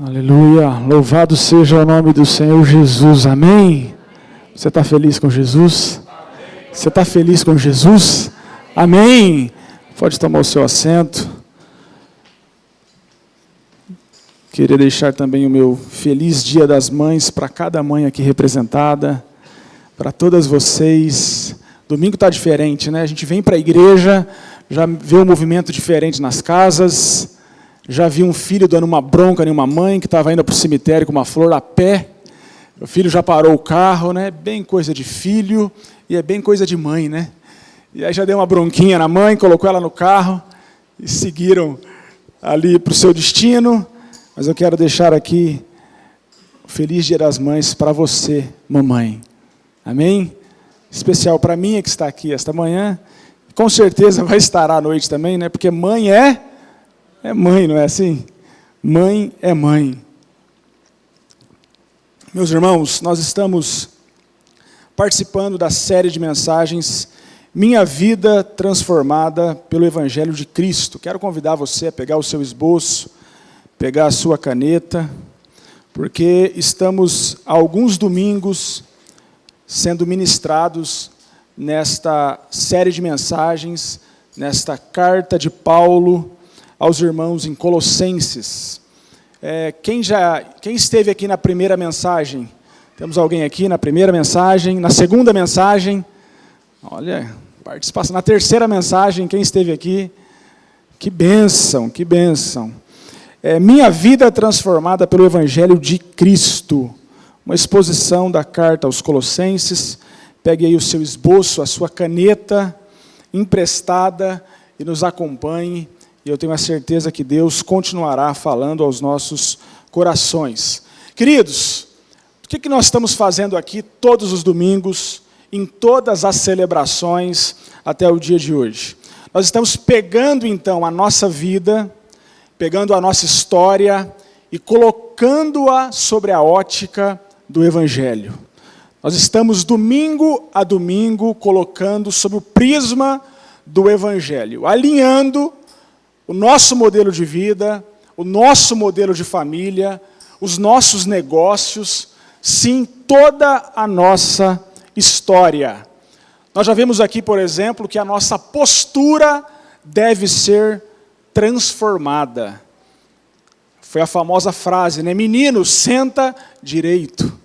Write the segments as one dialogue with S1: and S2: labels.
S1: Aleluia, louvado seja o nome do Senhor Jesus, amém? Você está feliz com Jesus? Você está feliz com Jesus? Amém? Pode tomar o seu assento. Queria deixar também o meu feliz Dia das Mães para cada mãe aqui representada, para todas vocês. Domingo está diferente, né? A gente vem para a igreja, já vê um movimento diferente nas casas. Já vi um filho dando uma bronca em uma mãe que estava indo para o cemitério com uma flor a pé. O filho já parou o carro, né? Bem coisa de filho e é bem coisa de mãe, né? E aí já deu uma bronquinha na mãe, colocou ela no carro e seguiram ali para o seu destino. Mas eu quero deixar aqui o feliz Dia das Mães para você, mamãe. Amém? Especial para mim que está aqui esta manhã. Com certeza vai estar à noite também, né? Porque mãe é mãe, não é assim? Mãe é mãe. Meus irmãos, nós estamos participando da série de mensagens Minha Vida Transformada pelo Evangelho de Cristo. Quero convidar você a pegar o seu esboço, pegar a sua caneta, porque estamos há alguns domingos sendo ministrados nesta série de mensagens, nesta carta de Paulo aos irmãos em Colossenses. Quem esteve aqui na primeira mensagem? Temos alguém aqui na primeira mensagem, na segunda mensagem? Olha, participação. Na terceira mensagem, quem esteve aqui? Que bênção, que bênção. Minha Vida Transformada pelo Evangelho de Cristo. Uma exposição da carta aos Colossenses. Pegue aí o seu esboço, a sua caneta emprestada e nos acompanhe. E eu tenho a certeza que Deus continuará falando aos nossos corações. Queridos, o que nós estamos fazendo aqui todos os domingos, em todas as celebrações, até o dia de hoje? Nós estamos pegando, então, a nossa vida, pegando a nossa história e colocando-a sobre a ótica do Evangelho. Nós estamos, domingo a domingo, colocando sob o prisma do Evangelho, alinhando o nosso modelo de vida, o nosso modelo de família, os nossos negócios, sim, toda a nossa história. Nós já vimos aqui, por exemplo, que a nossa postura deve ser transformada. Foi a famosa frase, né? Menino, senta direito.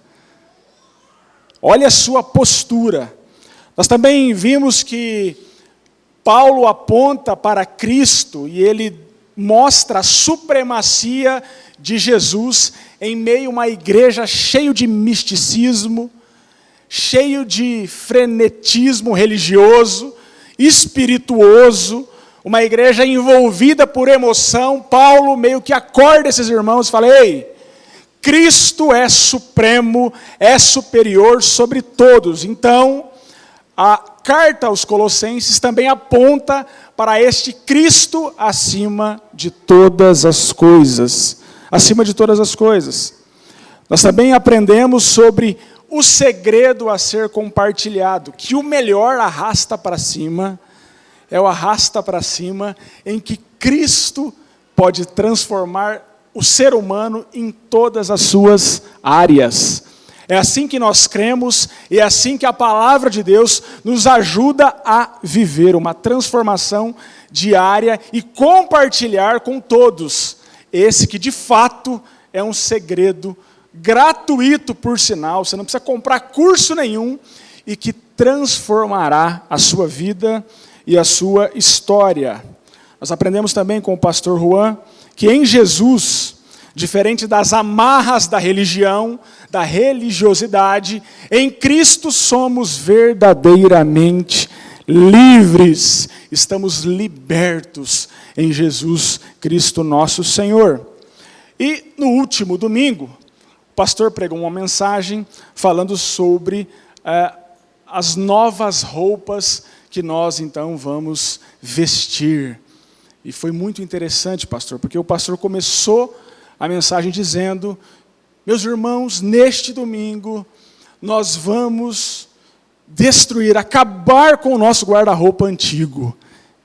S1: Olha a sua postura. Nós também vimos que Paulo aponta para Cristo e ele mostra a supremacia de Jesus em meio a uma igreja cheia de misticismo, cheio de frenetismo religioso, espirituoso, uma igreja envolvida por emoção. Paulo meio que acorda esses irmãos e fala: ei, Cristo é supremo, é superior sobre todos. Então, a carta aos Colossenses também aponta para este Cristo acima de todas as coisas. Acima de todas as coisas. Nós também aprendemos sobre o segredo a ser compartilhado, que o melhor arrasta para cima, é o arrasta para cima em que Cristo pode transformar o ser humano em todas as suas áreas. É assim que nós cremos e é assim que a palavra de Deus nos ajuda a viver uma transformação diária e compartilhar com todos. Esse que de fato é um segredo gratuito, por sinal, você não precisa comprar curso nenhum, e que transformará a sua vida e a sua história. Nós aprendemos também com o pastor Juan que em Jesus, diferente das amarras da religião, da religiosidade, em Cristo somos verdadeiramente livres, estamos libertos em Jesus Cristo nosso Senhor. E no último domingo, o pastor pregou uma mensagem falando sobre as novas roupas que nós então vamos vestir. E foi muito interessante, pastor, porque o pastor começou a mensagem dizendo: meus irmãos, neste domingo, nós vamos destruir, acabar com o nosso guarda-roupa antigo.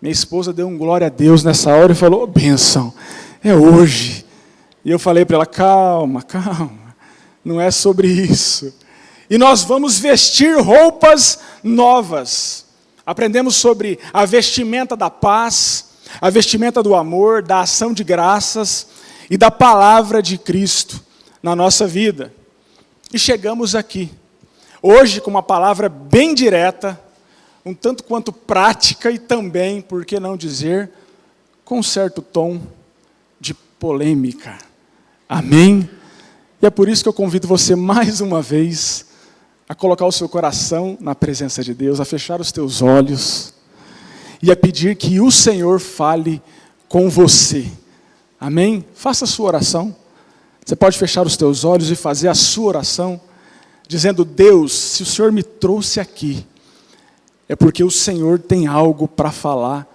S1: Minha esposa deu um glória a Deus nessa hora e falou: bênção, é hoje. E eu falei para ela, calma, não é sobre isso. E nós vamos vestir roupas novas. Aprendemos sobre a vestimenta da paz, a vestimenta do amor, da ação de graças e da palavra de Cristo na nossa vida. E chegamos aqui, hoje com uma palavra bem direta, um tanto quanto prática e também, por que não dizer, com um certo tom de polêmica. Amém? E é por isso que eu convido você mais uma vez a colocar o seu coração na presença de Deus, a fechar os teus olhos e a pedir que o Senhor fale com você. Amém? Faça a sua oração. Você pode fechar os teus olhos e fazer a sua oração, dizendo, Deus, se o Senhor me trouxe aqui, é porque o Senhor tem algo para falar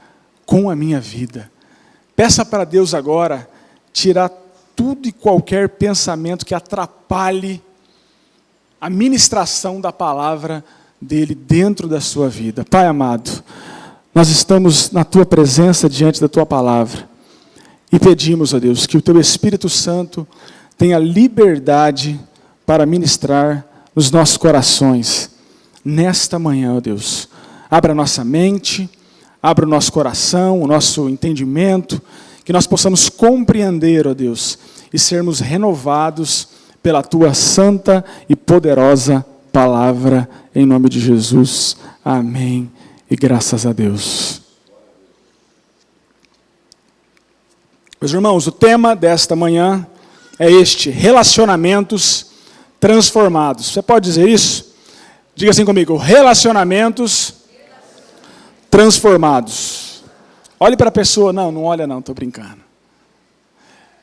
S1: com a minha vida. Peça para Deus agora tirar tudo e qualquer pensamento que atrapalhe a ministração da palavra dele dentro da sua vida. Pai amado, nós estamos na tua presença diante da tua palavra e pedimos, ó Deus, que o teu Espírito Santo tenha liberdade para ministrar nos nossos corações nesta manhã, ó Deus. Abra a nossa mente, abra o nosso coração, o nosso entendimento, que nós possamos compreender, ó Deus, e sermos renovados pela tua santa e poderosa palavra, em nome de Jesus. Amém. E graças a Deus. Meus irmãos, o tema desta manhã é este: relacionamentos transformados. Você pode dizer isso? Diga assim comigo: relacionamentos transformados. Olhe para a pessoa, não olha não, estou brincando.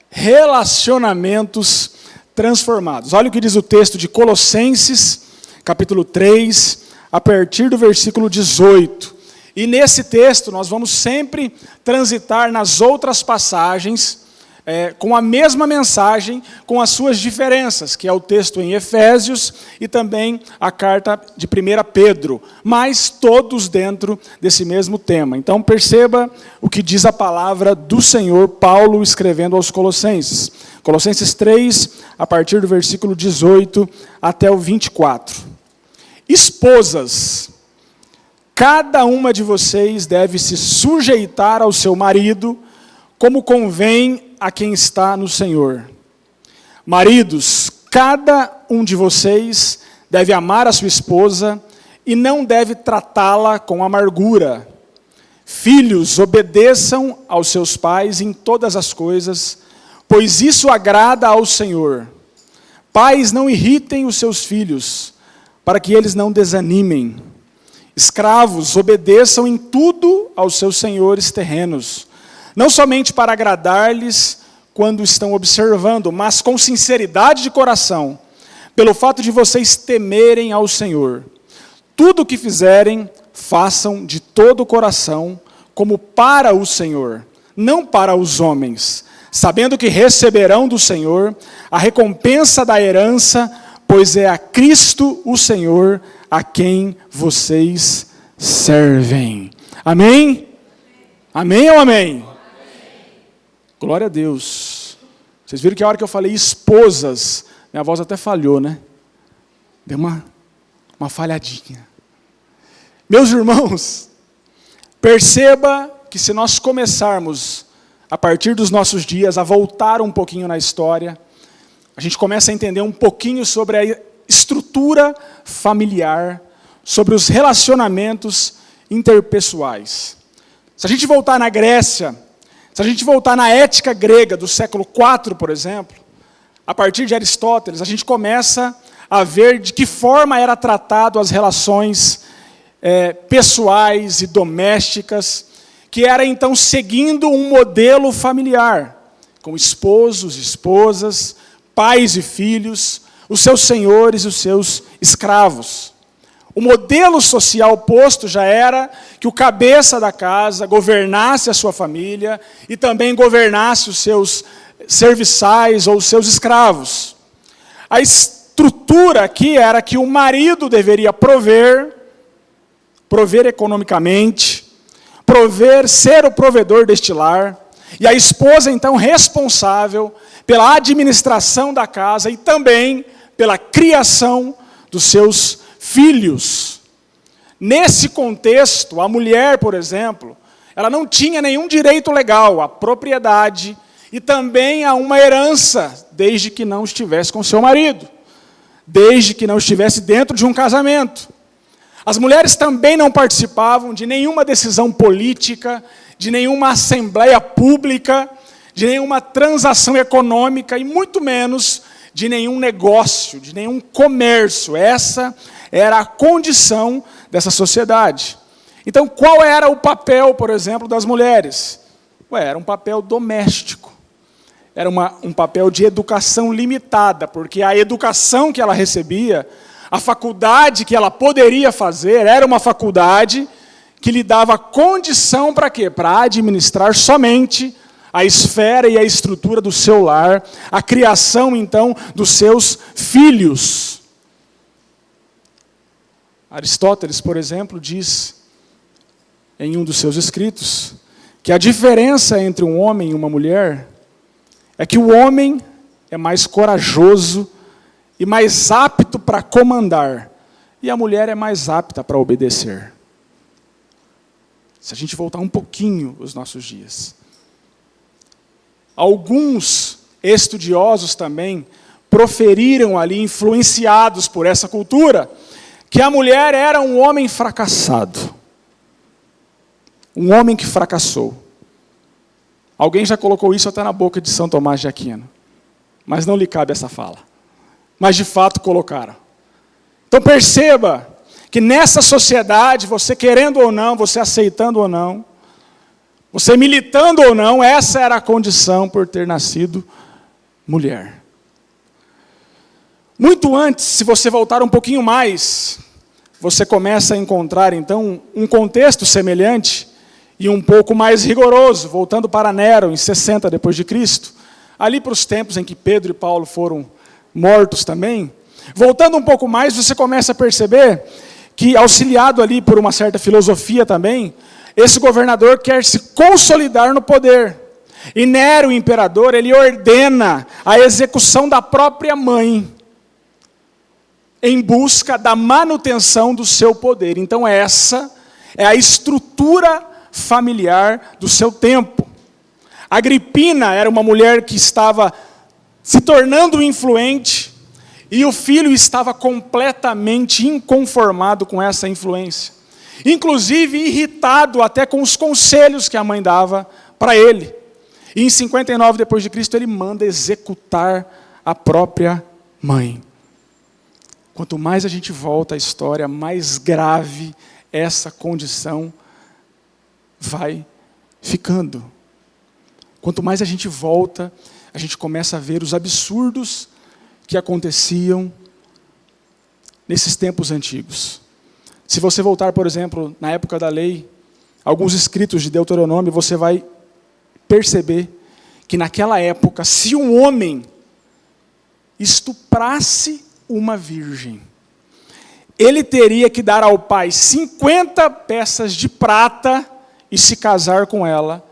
S1: Relacionamentos transformados. Olha o que diz o texto de Colossenses, capítulo 3, a partir do versículo 18. E nesse texto nós vamos sempre transitar nas outras passagens com a mesma mensagem, com as suas diferenças, que é o texto em Efésios e também a carta de 1 Pedro, mas todos dentro desse mesmo tema. Então perceba o que diz a palavra do Senhor Paulo escrevendo aos Colossenses. Colossenses 3, a partir do versículo 18 até o 24. Esposas, cada uma de vocês deve se sujeitar ao seu marido, como convém a quem está no Senhor. Maridos, cada um de vocês deve amar a sua esposa e não deve tratá-la com amargura. Filhos, obedeçam aos seus pais em todas as coisas, pois isso agrada ao Senhor. Pais, não irritem os seus filhos, para que eles não desanimem. Escravos, obedeçam em tudo aos seus senhores terrenos, não somente para agradar-lhes quando estão observando, mas com sinceridade de coração, pelo fato de vocês temerem ao Senhor. Tudo o que fizerem, façam de todo o coração, como para o Senhor, não para os homens, sabendo que receberão do Senhor a recompensa da herança, pois é a Cristo o Senhor a quem vocês servem. Amém? Amém ou amém? Glória a Deus. Vocês viram que a hora que eu falei esposas, minha voz até falhou, né? Deu uma falhadinha. Meus irmãos, perceba que se nós começarmos, a partir dos nossos dias, a voltar um pouquinho na história, a gente começa a entender um pouquinho sobre a estrutura familiar, sobre os relacionamentos interpessoais. Se a gente voltar na Grécia, se a gente voltar na ética grega do século IV, por exemplo, a partir de Aristóteles, a gente começa a ver de que forma era tratado as relações pessoais e domésticas, que era então seguindo um modelo familiar, com esposos, esposas, pais e filhos, os seus senhores e os seus escravos. O modelo social posto já era que o cabeça da casa governasse a sua família e também governasse os seus serviçais ou os seus escravos. A estrutura aqui era que o marido deveria prover economicamente, ser o provedor deste lar, e a esposa então responsável pela administração da casa e também pela criação dos seus filhos. Nesse contexto, a mulher, por exemplo, ela não tinha nenhum direito legal à propriedade e também a uma herança, desde que não estivesse com seu marido, desde que não estivesse dentro de um casamento. As mulheres também não participavam de nenhuma decisão política, de nenhuma assembleia pública, de nenhuma transação econômica e muito menos de nenhum negócio, de nenhum comércio. Essa era a condição dessa sociedade. Então, qual era o papel, por exemplo, das mulheres? Era um papel doméstico. Era um papel de educação limitada, porque a educação que ela recebia, a faculdade que ela poderia fazer, era uma faculdade que lhe dava condição para quê? Para administrar somente a esfera e a estrutura do seu lar, a criação, então, dos seus filhos. Aristóteles, por exemplo, diz em um dos seus escritos que a diferença entre um homem e uma mulher é que o homem é mais corajoso e mais apto para comandar, e a mulher é mais apta para obedecer. Se a gente voltar um pouquinho os nossos dias. Alguns estudiosos também proferiram ali, influenciados por essa cultura, que a mulher era um homem fracassado. Um homem que fracassou. Alguém já colocou isso até na boca de São Tomás de Aquino. Mas não lhe cabe essa fala. Mas de fato colocaram. Então perceba que nessa sociedade, você querendo ou não, você aceitando ou não, você militando ou não, essa era a condição por ter nascido mulher. Muito antes, se você voltar um pouquinho mais, você começa a encontrar então um contexto semelhante e um pouco mais rigoroso, voltando para Nero, em 60 depois de Cristo, ali para os tempos em que Pedro e Paulo foram mortos também. Voltando um pouco mais, você começa a perceber que, auxiliado ali por uma certa filosofia também, esse governador quer se consolidar no poder. E Nero, o imperador, ele ordena a execução da própria mãe, em busca da manutenção do seu poder. Então essa é a estrutura familiar do seu tempo. Agripina era uma mulher que estava se tornando influente, e o filho estava completamente inconformado com essa influência. Inclusive irritado até com os conselhos que a mãe dava para ele. E em 59 depois de Cristo ele manda executar a própria mãe. Quanto mais a gente volta à história, mais grave essa condição vai ficando. Quanto mais a gente volta, a gente começa a ver os absurdos que aconteciam nesses tempos antigos. Se você voltar, por exemplo, na época da lei, alguns escritos de Deuteronômio, você vai perceber que naquela época, se um homem estuprasse uma virgem, ele teria que dar ao pai 50 peças de prata e se casar com ela,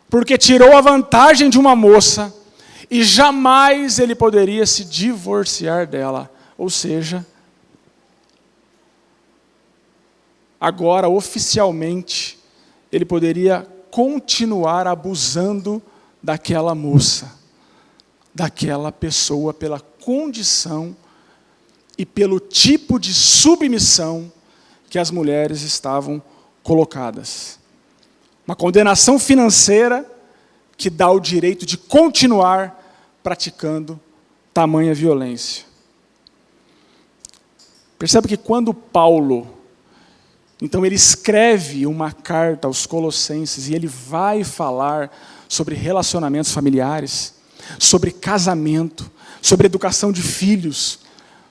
S1: porque tirou a vantagem de uma moça e jamais ele poderia se divorciar dela. Ou seja, agora, oficialmente, ele poderia continuar abusando daquela moça, daquela pessoa, pela condição e pelo tipo de submissão que as mulheres estavam colocadas. Uma condenação financeira que dá o direito de continuar praticando tamanha violência. Percebe que quando Paulo, então ele escreve uma carta aos Colossenses e ele vai falar sobre relacionamentos familiares, sobre casamento, sobre educação de filhos,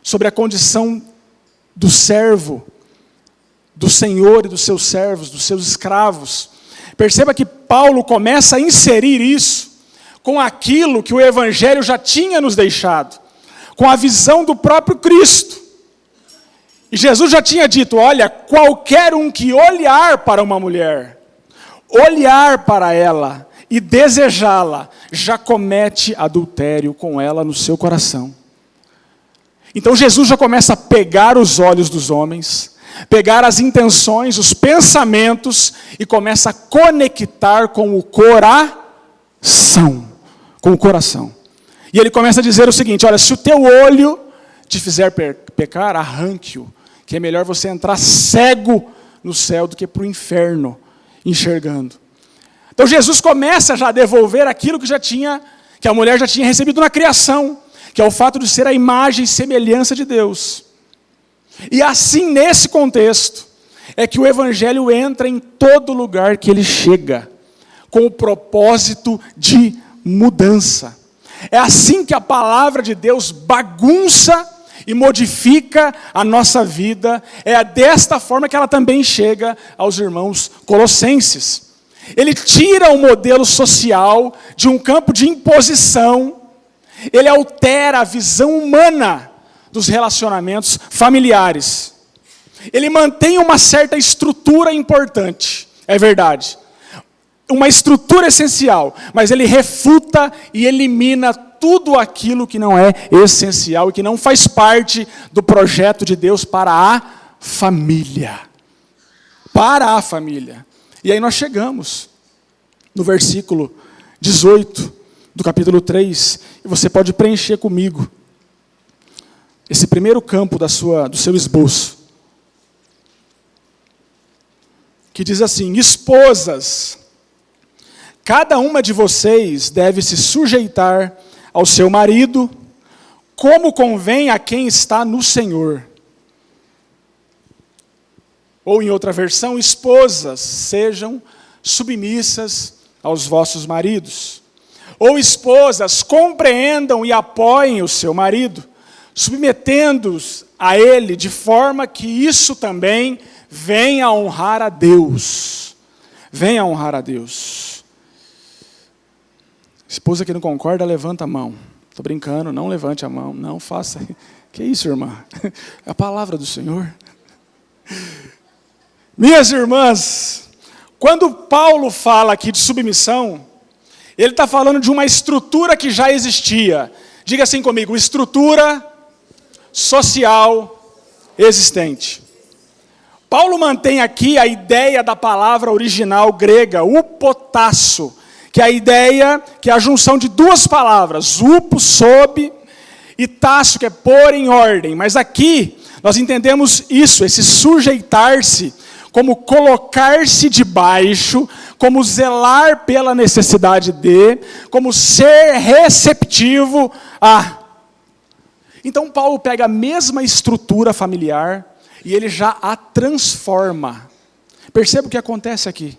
S1: sobre a condição do servo, do Senhor e dos seus servos, dos seus escravos. Perceba que Paulo começa a inserir isso com aquilo que o Evangelho já tinha nos deixado, com a visão do próprio Cristo. E Jesus já tinha dito, olha, qualquer um que olhar para uma mulher, olhar para ela e desejá-la, já comete adultério com ela no seu coração. Então Jesus já começa a pegar os olhos dos homens, pegar as intenções, os pensamentos e começa a conectar com o coração. Com o coração. E ele começa a dizer o seguinte: olha, se o teu olho te fizer pecar, arranque-o, que é melhor você entrar cego no céu do que para o inferno, enxergando. Então Jesus começa já a devolver aquilo que a mulher já tinha recebido na criação, que é o fato de ser a imagem e semelhança de Deus. E assim, nesse contexto, é que o Evangelho entra em todo lugar que ele chega, com o propósito de mudança. É assim que a palavra de Deus bagunça e modifica a nossa vida. É desta forma que ela também chega aos irmãos colossenses. Ele tira o modelo social de um campo de imposição. Ele altera a visão humana dos relacionamentos familiares. Ele mantém uma certa estrutura importante, é verdade. Uma estrutura essencial, mas ele refuta e elimina tudo aquilo que não é essencial e que não faz parte do projeto de Deus para a família. Para a família. E aí nós chegamos no versículo 18 do capítulo 3, e você pode preencher comigo esse primeiro campo do seu esboço, que diz assim: esposas, cada uma de vocês deve se sujeitar ao seu marido, como convém a quem está no Senhor. Ou em outra versão, esposas, sejam submissas aos vossos maridos. Ou esposas, compreendam e apoiem o seu marido, submetendo-os a ele, de forma que isso também venha a honrar a Deus. Venha a honrar a Deus. Esposa que não concorda, levanta a mão. Estou brincando, não levante a mão, não faça. Que isso, irmã? É a palavra do Senhor. Minhas irmãs, quando Paulo fala aqui de submissão, ele está falando de uma estrutura que já existia. Diga assim comigo: estrutura social existente. Paulo mantém aqui a ideia da palavra original grega, upotasso, que é a ideia, que é a junção de duas palavras, upo, sob, e tasso, que é pôr em ordem. Mas aqui nós entendemos isso, esse sujeitar-se, como colocar-se debaixo, como zelar pela necessidade de, como ser receptivo a. Então Paulo pega a mesma estrutura familiar e ele já a transforma. Perceba o que acontece aqui.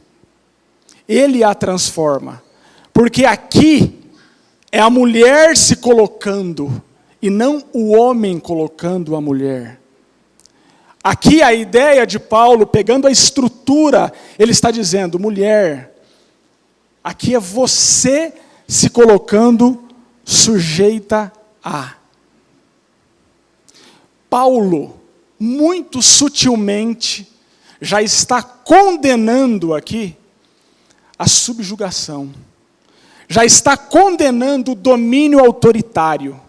S1: Ele a transforma. Porque aqui é a mulher se colocando e não o homem colocando a mulher. Aqui a ideia de Paulo, pegando a estrutura, ele está dizendo: mulher, aqui é você se colocando sujeita a. Paulo, muito sutilmente, já está condenando aqui a subjugação. Já está condenando o domínio autoritário.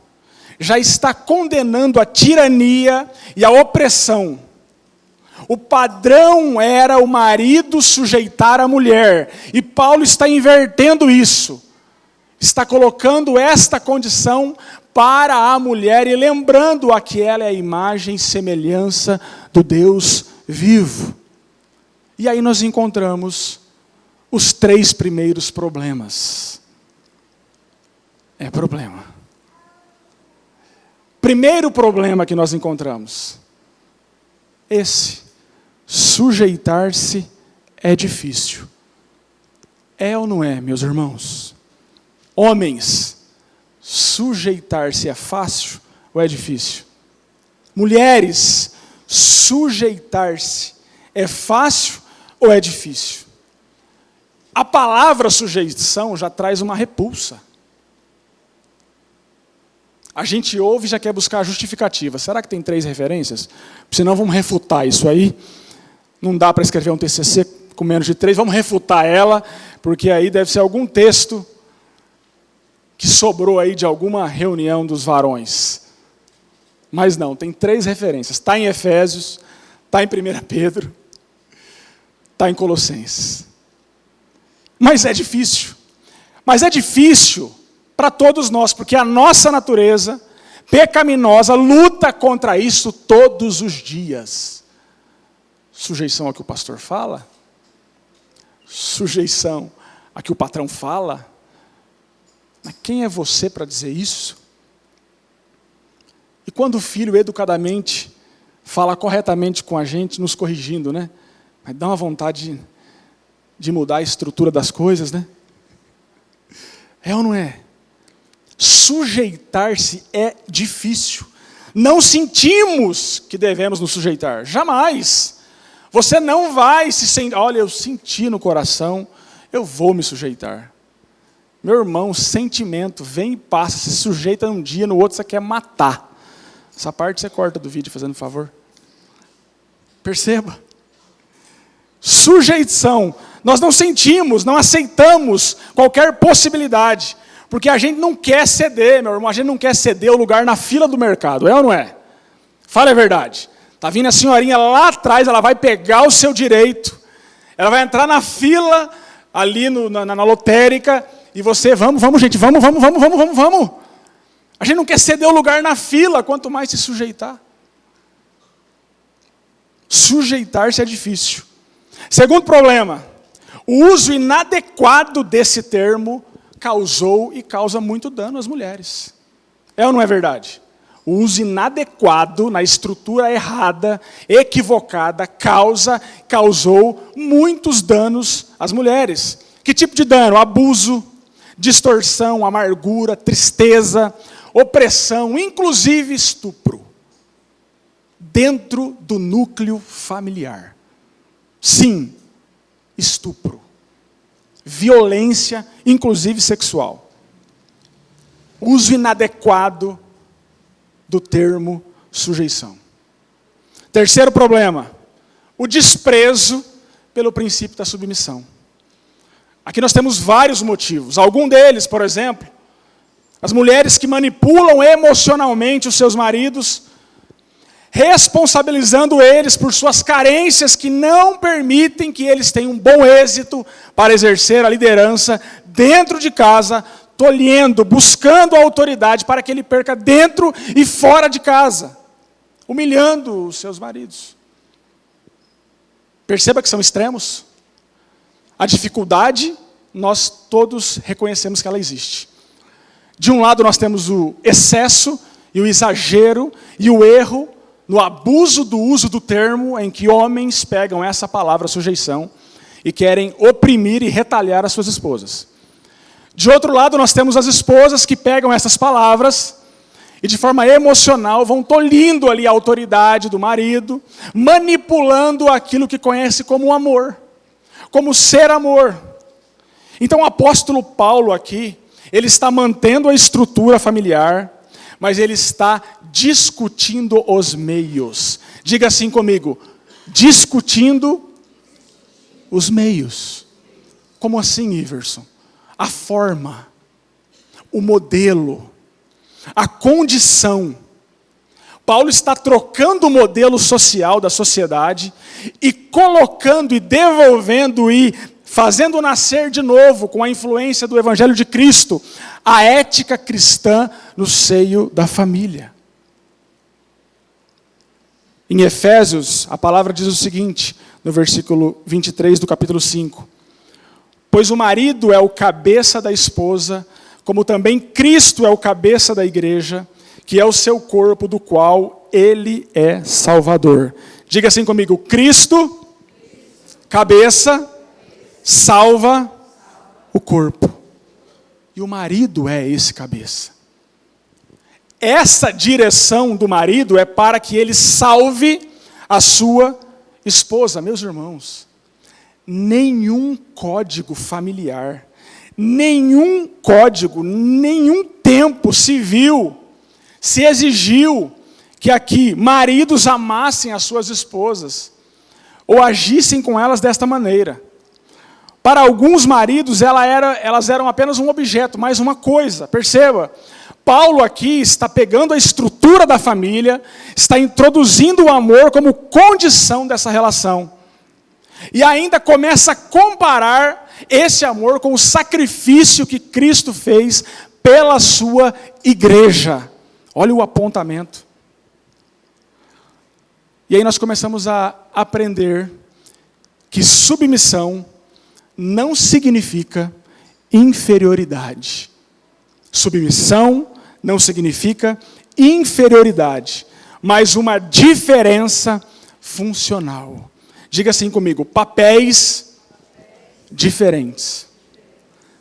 S1: Já está condenando a tirania e a opressão. O padrão era o marido sujeitar a mulher. E Paulo está invertendo isso. Está colocando esta condição para a mulher e lembrando-a que ela é a imagem e semelhança do Deus vivo. E aí nós encontramos os 3 primeiros problemas. É problema. Primeiro problema que nós encontramos. Esse, sujeitar-se é difícil. É ou não é, meus irmãos? Homens, sujeitar-se é fácil ou é difícil? Mulheres, sujeitar-se é fácil ou é difícil? A palavra sujeição já traz uma repulsa. A gente ouve e já quer buscar a justificativa. Será que tem 3 referências? Senão vamos refutar isso aí. Não dá para escrever um TCC com menos de 3, vamos refutar ela, porque aí deve ser algum texto que sobrou aí de alguma reunião dos varões. Mas não, tem 3 referências. Está em Efésios, está em 1 Pedro, está em Colossenses. Mas é difícil. Mas é difícil para todos nós, porque a nossa natureza pecaminosa luta contra isso todos os dias. Sujeição ao que o pastor fala? Sujeição a que o patrão fala? Mas quem é você para dizer isso? E quando o filho educadamente fala corretamente com a gente, nos corrigindo, né? Mas dá uma vontade de mudar a estrutura das coisas, né? É ou não é? Sujeitar-se é difícil. Não sentimos que devemos nos sujeitar. Jamais. Você não vai se sentir, olha, eu senti no coração, eu vou me sujeitar. Meu irmão, sentimento vem e passa, se sujeita um dia, no outro você quer matar. Essa parte você corta do vídeo, fazendo favor. Perceba. Sujeição. Nós não sentimos, não aceitamos qualquer possibilidade. Porque a gente não quer ceder, meu irmão. A gente não quer ceder o lugar na fila do mercado. É ou não é? Fala a verdade. Está vindo a senhorinha lá atrás, ela vai pegar o seu direito. Ela vai entrar na fila, ali na lotérica. E você, vamos, gente, vamos. A gente não quer ceder o lugar na fila, quanto mais se sujeitar. Sujeitar-se é difícil. Segundo problema, o uso inadequado desse termo causou e causa muito dano às mulheres. É ou não é verdade? O uso inadequado, na estrutura errada, equivocada, causou muitos danos às mulheres. Que tipo de dano? Abuso, distorção, amargura, tristeza, opressão, inclusive estupro. Dentro do núcleo familiar. Sim, estupro. Violência, inclusive sexual. Uso inadequado do termo sujeição. Terceiro problema, o desprezo pelo princípio da submissão. Aqui nós temos vários motivos. Algum deles, por exemplo, as mulheres que manipulam emocionalmente os seus maridos, responsabilizando eles por suas carências que não permitem que eles tenham um bom êxito para exercer a liderança dentro de casa, tolhendo, buscando a autoridade para que ele perca dentro e fora de casa, humilhando os seus maridos. Perceba que são extremos. A dificuldade, nós todos reconhecemos que ela existe. De um lado nós temos o excesso e o exagero e o erro no abuso do uso do termo em que homens pegam essa palavra sujeição e querem oprimir e retalhar as suas esposas. De outro lado, nós temos as esposas que pegam essas palavras e de forma emocional vão tolhindo ali a autoridade do marido, manipulando aquilo que conhece como amor, como ser amor. Então o apóstolo Paulo aqui, ele está mantendo a estrutura familiar, mas ele está discutindo os meios. Diga assim comigo, discutindo os meios. Como assim, Iverson? A forma, o modelo, a condição. Paulo está trocando o modelo social da sociedade e colocando e devolvendo e fazendo nascer de novo, com a influência do Evangelho de Cristo, a ética cristã no seio da família. Em Efésios, a palavra diz o seguinte, no versículo 23 do capítulo 5. Pois o marido é o cabeça da esposa, como também Cristo é o cabeça da igreja, que é o seu corpo, do qual ele é Salvador. Diga assim comigo, Cristo, cabeça, salva o corpo. E o marido é esse cabeça. Essa direção do marido é para que ele salve a sua esposa. Meus irmãos, nenhum código familiar, nenhum código, nenhum tempo civil se exigiu que aqui maridos amassem as suas esposas ou agissem com elas desta maneira. Para alguns maridos, elas eram apenas um objeto, mais uma coisa. Perceba, Paulo aqui está pegando a estrutura da família, está introduzindo o amor como condição dessa relação. E ainda começa a comparar esse amor com o sacrifício que Cristo fez pela sua igreja. Olha o apontamento. E aí nós começamos a aprender que submissão não significa inferioridade. Submissão não significa inferioridade, mas uma diferença funcional. Diga assim comigo, papéis diferentes.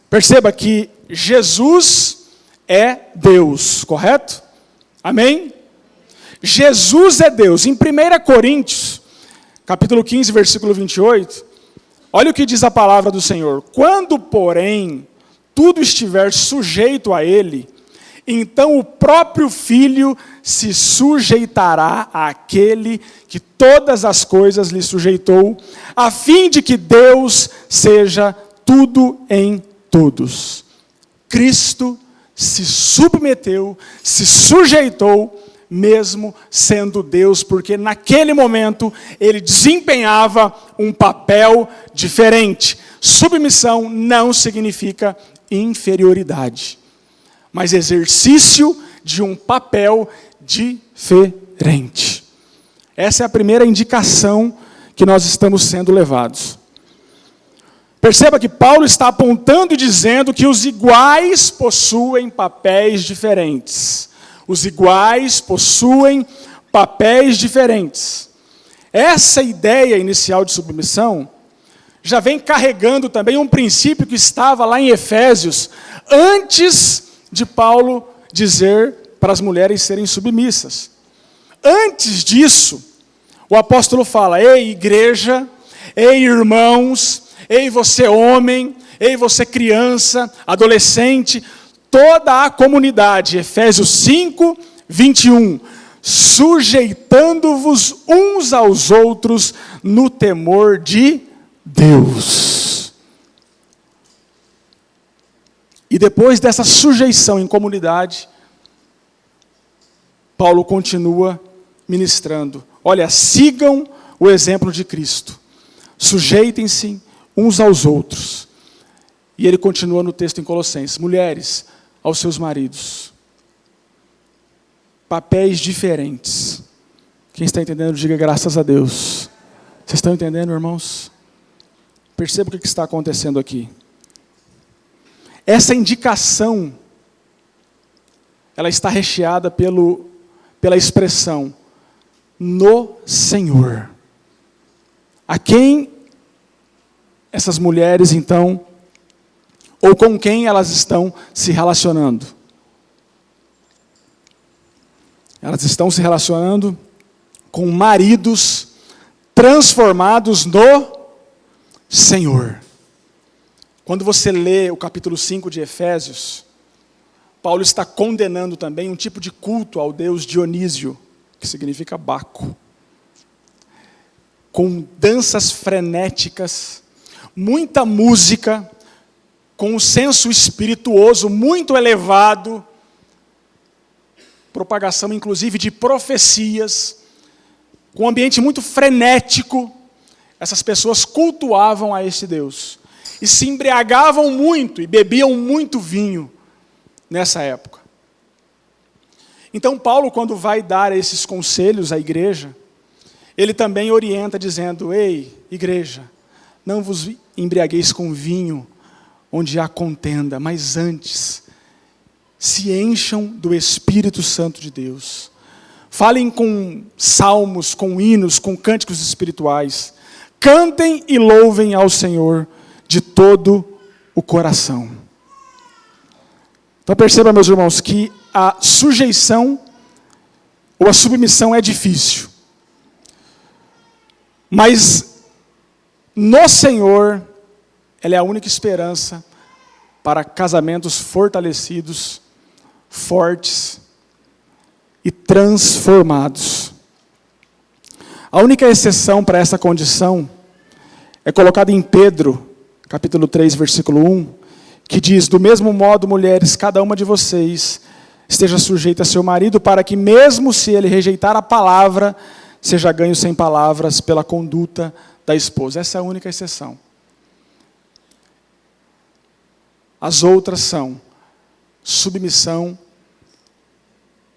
S1: Perceba que Jesus é Deus, correto? Amém? Jesus é Deus. Em 1 Coríntios, capítulo 15, versículo 28, olha o que diz a palavra do Senhor. Quando, porém, tudo estiver sujeito a Ele, então o próprio Filho se sujeitará àquele que todas as coisas lhe sujeitou, a fim de que Deus seja tudo em todos. Cristo se submeteu, se sujeitou, mesmo sendo Deus, porque naquele momento ele desempenhava um papel diferente. Submissão não significa inferioridade, mas exercício de um papel diferente. Essa é a primeira indicação que nós estamos sendo levados. Perceba que Paulo está apontando e dizendo que os iguais possuem papéis diferentes. Os iguais possuem papéis diferentes. Essa ideia inicial de submissão já vem carregando também um princípio que estava lá em Efésios, antes de Paulo dizer para as mulheres serem submissas. Antes disso, o apóstolo fala: ei, igreja, ei, irmãos, ei, você homem, ei, você criança, adolescente, toda a comunidade, Efésios 5, 21, sujeitando-vos uns aos outros no temor de Deus. E depois dessa sujeição em comunidade, Paulo continua ministrando. Olha, sigam o exemplo de Cristo. Sujeitem-se uns aos outros. E ele continua no texto em Colossenses. Mulheres, aos seus maridos. Papéis diferentes. Quem está entendendo, diga graças a Deus. Vocês estão entendendo, irmãos? Perceba o que está acontecendo aqui. Essa indicação, ela está recheada pela expressão no Senhor. A quem essas mulheres, então, ou com quem elas estão se relacionando? Elas estão se relacionando com maridos transformados no Senhor. Quando você lê o capítulo 5 de Efésios, Paulo está condenando também um tipo de culto ao deus Dionísio, que significa Baco, com danças frenéticas, muita música, com um senso espirituoso muito elevado, propagação inclusive de profecias, com um ambiente muito frenético. Essas pessoas cultuavam a esse Deus e se embriagavam muito e bebiam muito vinho nessa época. Então Paulo, quando vai dar esses conselhos à igreja, ele também orienta dizendo: ei, igreja, não vos embriagueis com vinho onde há contenda, mas antes se encham do Espírito Santo de Deus. Falem com salmos, com hinos, com cânticos espirituais. Cantem e louvem ao Senhor de todo o coração. Então perceba, meus irmãos, que a sujeição ou a submissão é difícil. Mas no Senhor, ela é a única esperança para casamentos fortalecidos, fortes e transformados. A única exceção para essa condição é colocada em Pedro, capítulo 3, versículo 1, que diz: do mesmo modo, mulheres, cada uma de vocês esteja sujeita a seu marido, para que mesmo se ele rejeitar a palavra, seja ganho sem palavras pela conduta da esposa. Essa é a única exceção. As outras são submissão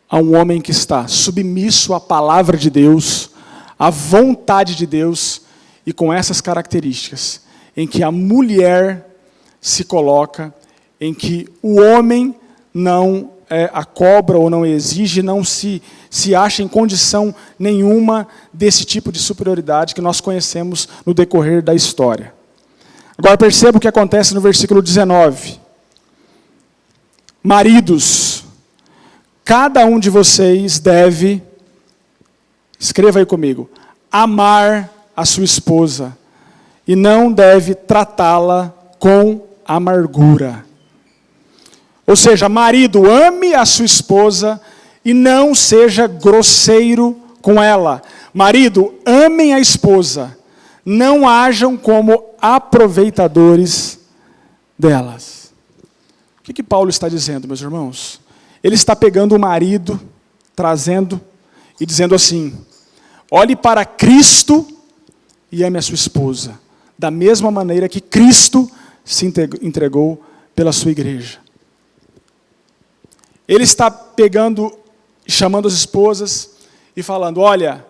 S1: a um homem que está submisso à palavra de Deus, à vontade de Deus, e com essas características, em que a mulher se coloca, em que o homem não a cobra ou não exige, não se acha em condição nenhuma desse tipo de superioridade que nós conhecemos no decorrer da história. Agora perceba o que acontece no versículo 19. Maridos, cada um de vocês deve, escreva aí comigo, amar a sua esposa e não deve tratá-la com amargura. Ou seja, marido, ame a sua esposa e não seja grosseiro com ela. Marido, amem a esposa, não hajam como aproveitadores delas. O que Paulo está dizendo, meus irmãos? Ele está pegando o marido, trazendo e dizendo assim: olhe para Cristo e ame a sua esposa, da mesma maneira que Cristo se entregou pela sua igreja. Ele está pegando, chamando as esposas e falando: olha,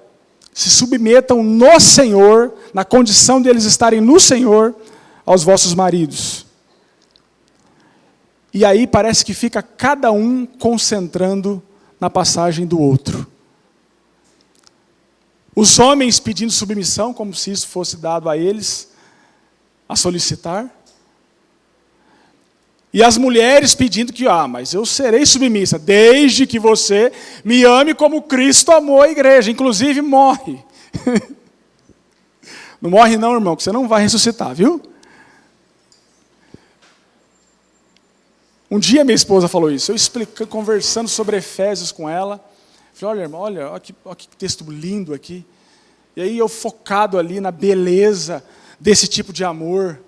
S1: se submetam no Senhor, na condição de eles estarem no Senhor, aos vossos maridos. E aí parece que fica cada um concentrando na passagem do outro. Os homens pedindo submissão, como se isso fosse dado a eles, a solicitar. E as mulheres pedindo que, mas eu serei submissa, desde que você me ame como Cristo amou a igreja, inclusive morre. Não morre não, irmão, que você não vai ressuscitar, viu? Um dia minha esposa falou isso, eu conversando sobre Efésios com ela, falei: olha, irmão, olha que texto lindo aqui. E aí eu focado ali na beleza desse tipo de amor.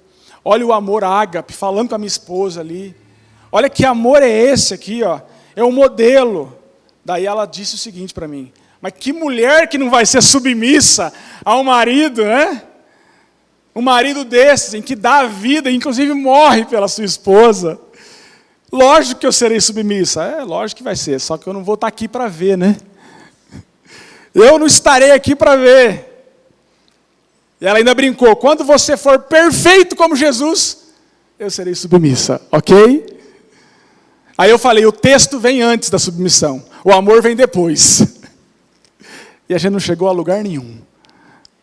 S1: Olha o amor ágape, falando com a minha esposa ali. Olha que amor é esse aqui, ó. É um modelo. Daí ela disse o seguinte para mim: mas que mulher que não vai ser submissa ao marido, né? Um marido desses, em que dá a vida, inclusive morre pela sua esposa. Lógico que eu serei submissa. Lógico que vai ser, só que eu não vou estar aqui para ver, né? Eu não estarei aqui para ver. E ela ainda brincou: quando você for perfeito como Jesus, eu serei submissa, ok? Aí eu falei: o texto vem antes da submissão, o amor vem depois. E a gente não chegou a lugar nenhum,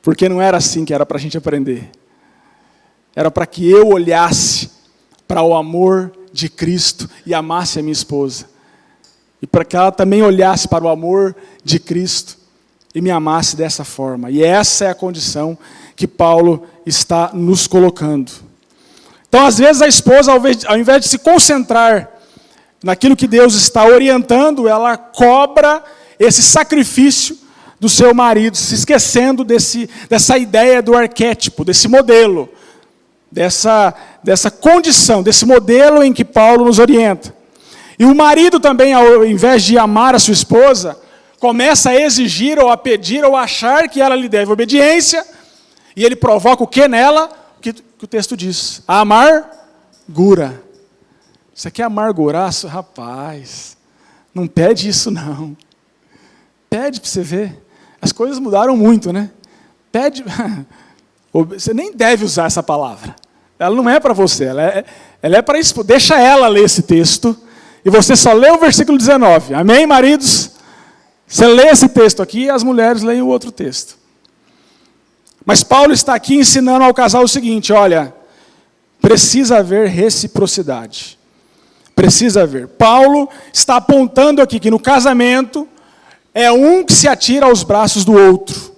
S1: porque não era assim que era para a gente aprender. Era para que eu olhasse para o amor de Cristo e amasse a minha esposa. E para que ela também olhasse para o amor de Cristo e me amasse dessa forma. E essa é a condição que Paulo está nos colocando. Então, às vezes, a esposa, ao invés de se concentrar naquilo que Deus está orientando, ela cobra esse sacrifício do seu marido, se esquecendo dessa ideia do arquétipo, desse modelo, dessa condição, desse modelo em que Paulo nos orienta. E o marido também, ao invés de amar a sua esposa, começa a exigir, ou a pedir, ou a achar que ela lhe deve obediência, e ele provoca o que nela? O que o texto diz: a amargura. Você quer amargurar? Rapaz, não pede isso não. Pede para você ver. As coisas mudaram muito, né? Pede. Você nem deve usar essa palavra. Ela não é para você, ela é para isso. Deixa ela ler esse texto, e você só lê o versículo 19. Amém, maridos? Você lê esse texto aqui e as mulheres leem o outro texto. Mas Paulo está aqui ensinando ao casal o seguinte: olha, precisa haver reciprocidade. Precisa haver. Paulo está apontando aqui que no casamento é um que se atira aos braços do outro.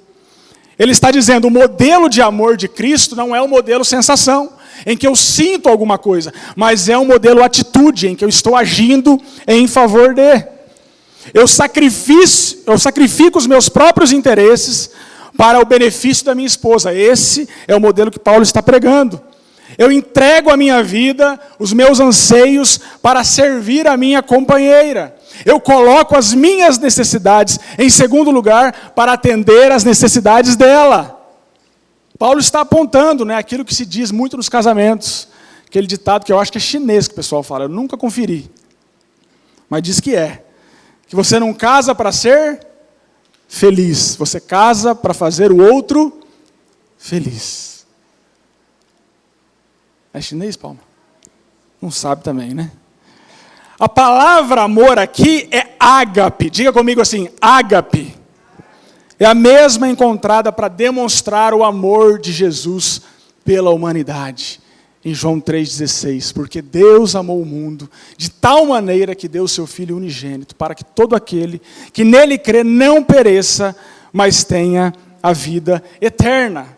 S1: Ele está dizendo: o modelo de amor de Cristo não é o modelo sensação, em que eu sinto alguma coisa, mas é um modelo atitude, em que eu estou agindo em favor de. Eu sacrifico os meus próprios interesses para o benefício da minha esposa. Esse é o modelo que Paulo está pregando. Eu entrego a minha vida, os meus anseios, para servir a minha companheira. Eu coloco as minhas necessidades em segundo lugar para atender às necessidades dela. Paulo está apontando, né, aquilo que se diz muito nos casamentos, aquele ditado que eu acho que é chinês que o pessoal fala, eu nunca conferi, mas diz que você não casa para ser feliz, você casa para fazer o outro feliz. É chinês, Paulo? Não sabe também, né? A palavra amor aqui é ágape. Diga comigo assim, ágape. É a mesma encontrada para demonstrar o amor de Jesus pela humanidade. Em João 3,16. Porque Deus amou o mundo de tal maneira que deu o seu Filho unigênito, para que todo aquele que nele crê não pereça, mas tenha a vida eterna.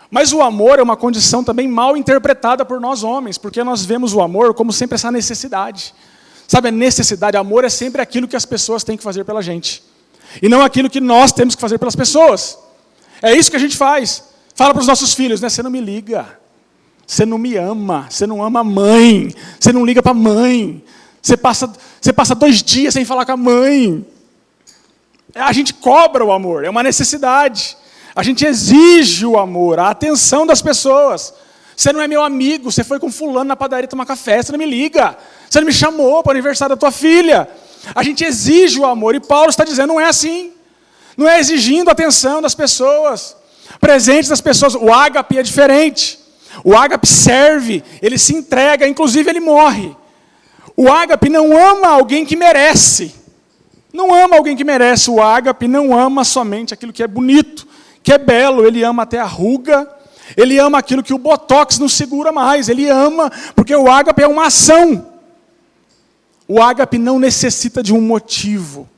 S1: Mas o amor é uma condição também mal interpretada por nós homens, porque nós vemos o amor como sempre essa necessidade. Sabe, a necessidade, amor é sempre aquilo que as pessoas têm que fazer pela gente. E não aquilo que nós temos que fazer pelas pessoas. É isso que a gente faz. Fala para os nossos filhos, né? Você não me liga. Você não me ama. Você não ama a mãe. Você não liga para a mãe. Você passa 2 dias sem falar com a mãe. A gente cobra o amor, é uma necessidade. A gente exige o amor, a atenção das pessoas. Você não é meu amigo, você foi com fulano na padaria tomar café, você não me liga. Você não me chamou para o aniversário da tua filha. A gente exige o amor, e Paulo está dizendo, não é assim. Não é exigindo a atenção das pessoas, presentes das pessoas. O ágape é diferente. O ágape serve, ele se entrega, inclusive ele morre. O ágape não ama alguém que merece. Não ama alguém que merece. O ágape não ama somente aquilo que é bonito, que é belo. Ele ama até a ruga. Ele ama aquilo que o botox não segura mais. Ele ama, porque o ágape é uma ação. O ágape não necessita de um motivo.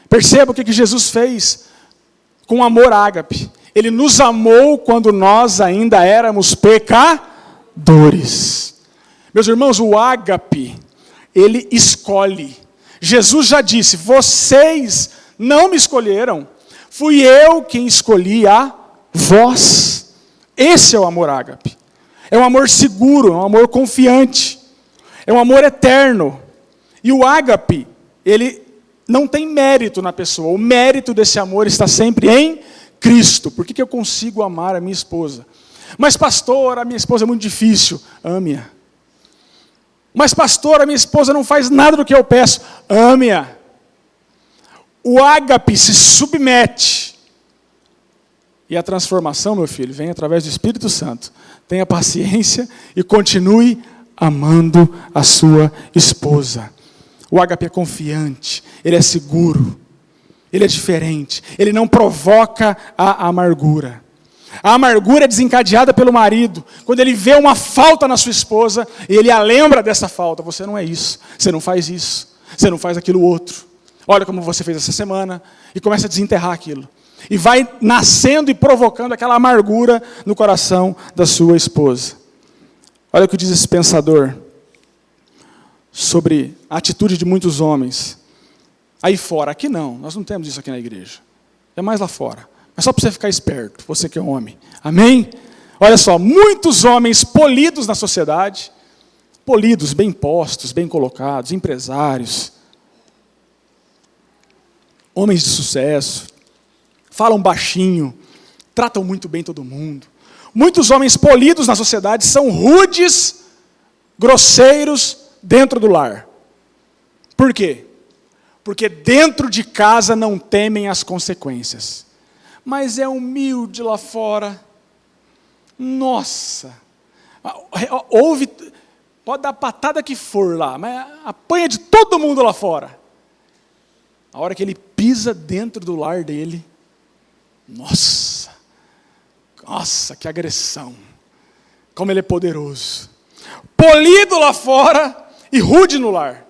S1: Perceba o que Jesus fez com amor ágape. Ele nos amou quando nós ainda éramos pecadores. Meus irmãos, o ágape, ele escolhe. Jesus já disse, vocês não me escolheram, fui eu quem escolhi a vós. Esse é o amor ágape. É um amor seguro, é um amor confiante, é um amor eterno. E o ágape, ele não tem mérito na pessoa. O mérito desse amor está sempre em Cristo. Por que eu consigo amar a minha esposa? Mas pastor, a minha esposa é muito difícil. Ame-a. Mas pastor, a minha esposa não faz nada do que eu peço. Ame-a. O ágape se submete. E a transformação, meu filho, vem através do Espírito Santo. Tenha paciência e continue amando a sua esposa. O ágape é confiante, ele é seguro, ele é diferente, ele não provoca a amargura. A amargura é desencadeada pelo marido, quando ele vê uma falta na sua esposa, e ele a lembra dessa falta. Você não é isso, você não faz isso, você não faz aquilo outro. Olha como você fez essa semana, e começa a desenterrar aquilo. E vai nascendo e provocando aquela amargura no coração da sua esposa. Olha o que diz esse pensador sobre a atitude de muitos homens. Aí fora, aqui não, nós não temos isso aqui na igreja. É mais lá fora. Mas só para você ficar esperto, você que é homem. Amém? Olha só, muitos homens polidos na sociedade, polidos, bem postos, bem colocados, empresários, homens de sucesso, falam baixinho, tratam muito bem todo mundo. Muitos homens polidos na sociedade são rudes, grosseiros dentro do lar. Por quê? Porque dentro de casa não temem as consequências. Mas é humilde lá fora. Nossa! Pode dar a patada que for lá, mas apanha de todo mundo lá fora. A hora que ele pisa dentro do lar dele, nossa, que agressão. Como ele é poderoso. Polido lá fora e rude no lar.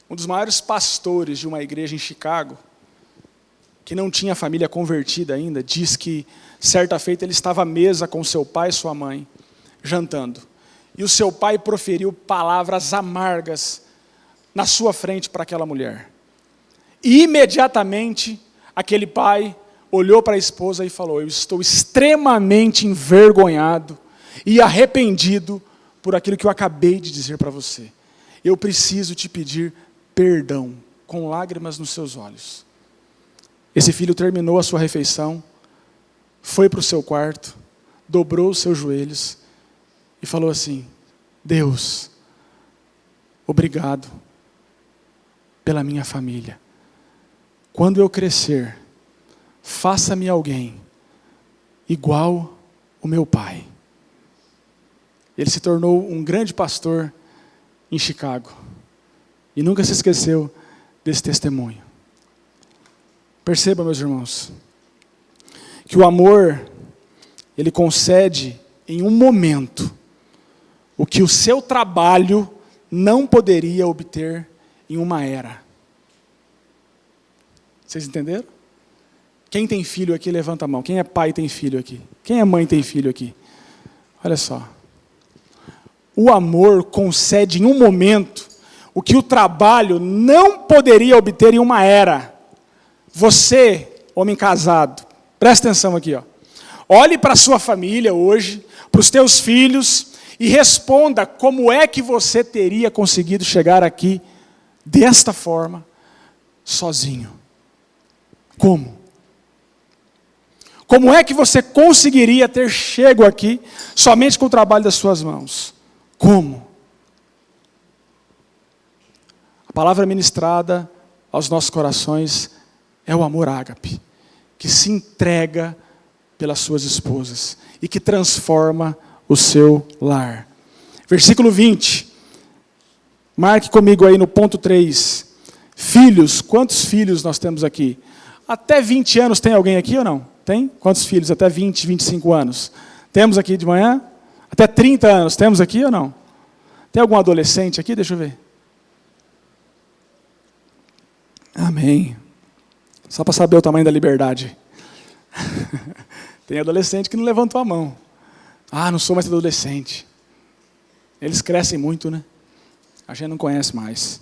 S1: Um dos maiores pastores de uma igreja em Chicago, que não tinha família convertida ainda, diz que certa feita ele estava à mesa com seu pai e sua mãe, jantando. E o seu pai proferiu palavras amargas na sua frente para aquela mulher. E imediatamente aquele pai olhou para a esposa e falou: eu estou extremamente envergonhado e arrependido por aquilo que eu acabei de dizer para você. Eu preciso te pedir perdão, com lágrimas nos seus olhos. Esse filho terminou a sua refeição, foi para o seu quarto, dobrou os seus joelhos e falou assim: Deus, obrigado pela minha família. Quando eu crescer, faça-me alguém igual o meu pai. Ele se tornou um grande pastor em Chicago e nunca se esqueceu desse testemunho. Perceba, meus irmãos, que o amor, ele concede em um momento o que o seu trabalho não poderia obter em uma era. Vocês entenderam? Quem tem filho aqui, levanta a mão. Quem é pai tem filho aqui? Quem é mãe tem filho aqui? Olha só. O amor concede em um momento o que o trabalho não poderia obter em uma era. Você, homem casado, presta atenção aqui, ó. Olhe para a sua família hoje, para os teus filhos, e responda como é que você teria conseguido chegar aqui desta forma, sozinho. Como? Como é que você conseguiria ter chego aqui somente com o trabalho das suas mãos? Como? A palavra ministrada aos nossos corações é o amor ágape, que se entrega pelas suas esposas e que transforma o seu lar. Versículo 20. Marque comigo aí no ponto 3. Filhos, quantos filhos nós temos aqui? Até 20 anos tem alguém aqui ou não? Tem? Quantos filhos? Até 20, 25 anos. Temos aqui de manhã? Até 30 anos, temos aqui ou não? Tem algum adolescente aqui? Deixa eu ver. Amém. Só para saber o tamanho da liberdade. Tem adolescente que não levantou a mão. Ah, não sou mais adolescente. Eles crescem muito, né? A gente não conhece mais.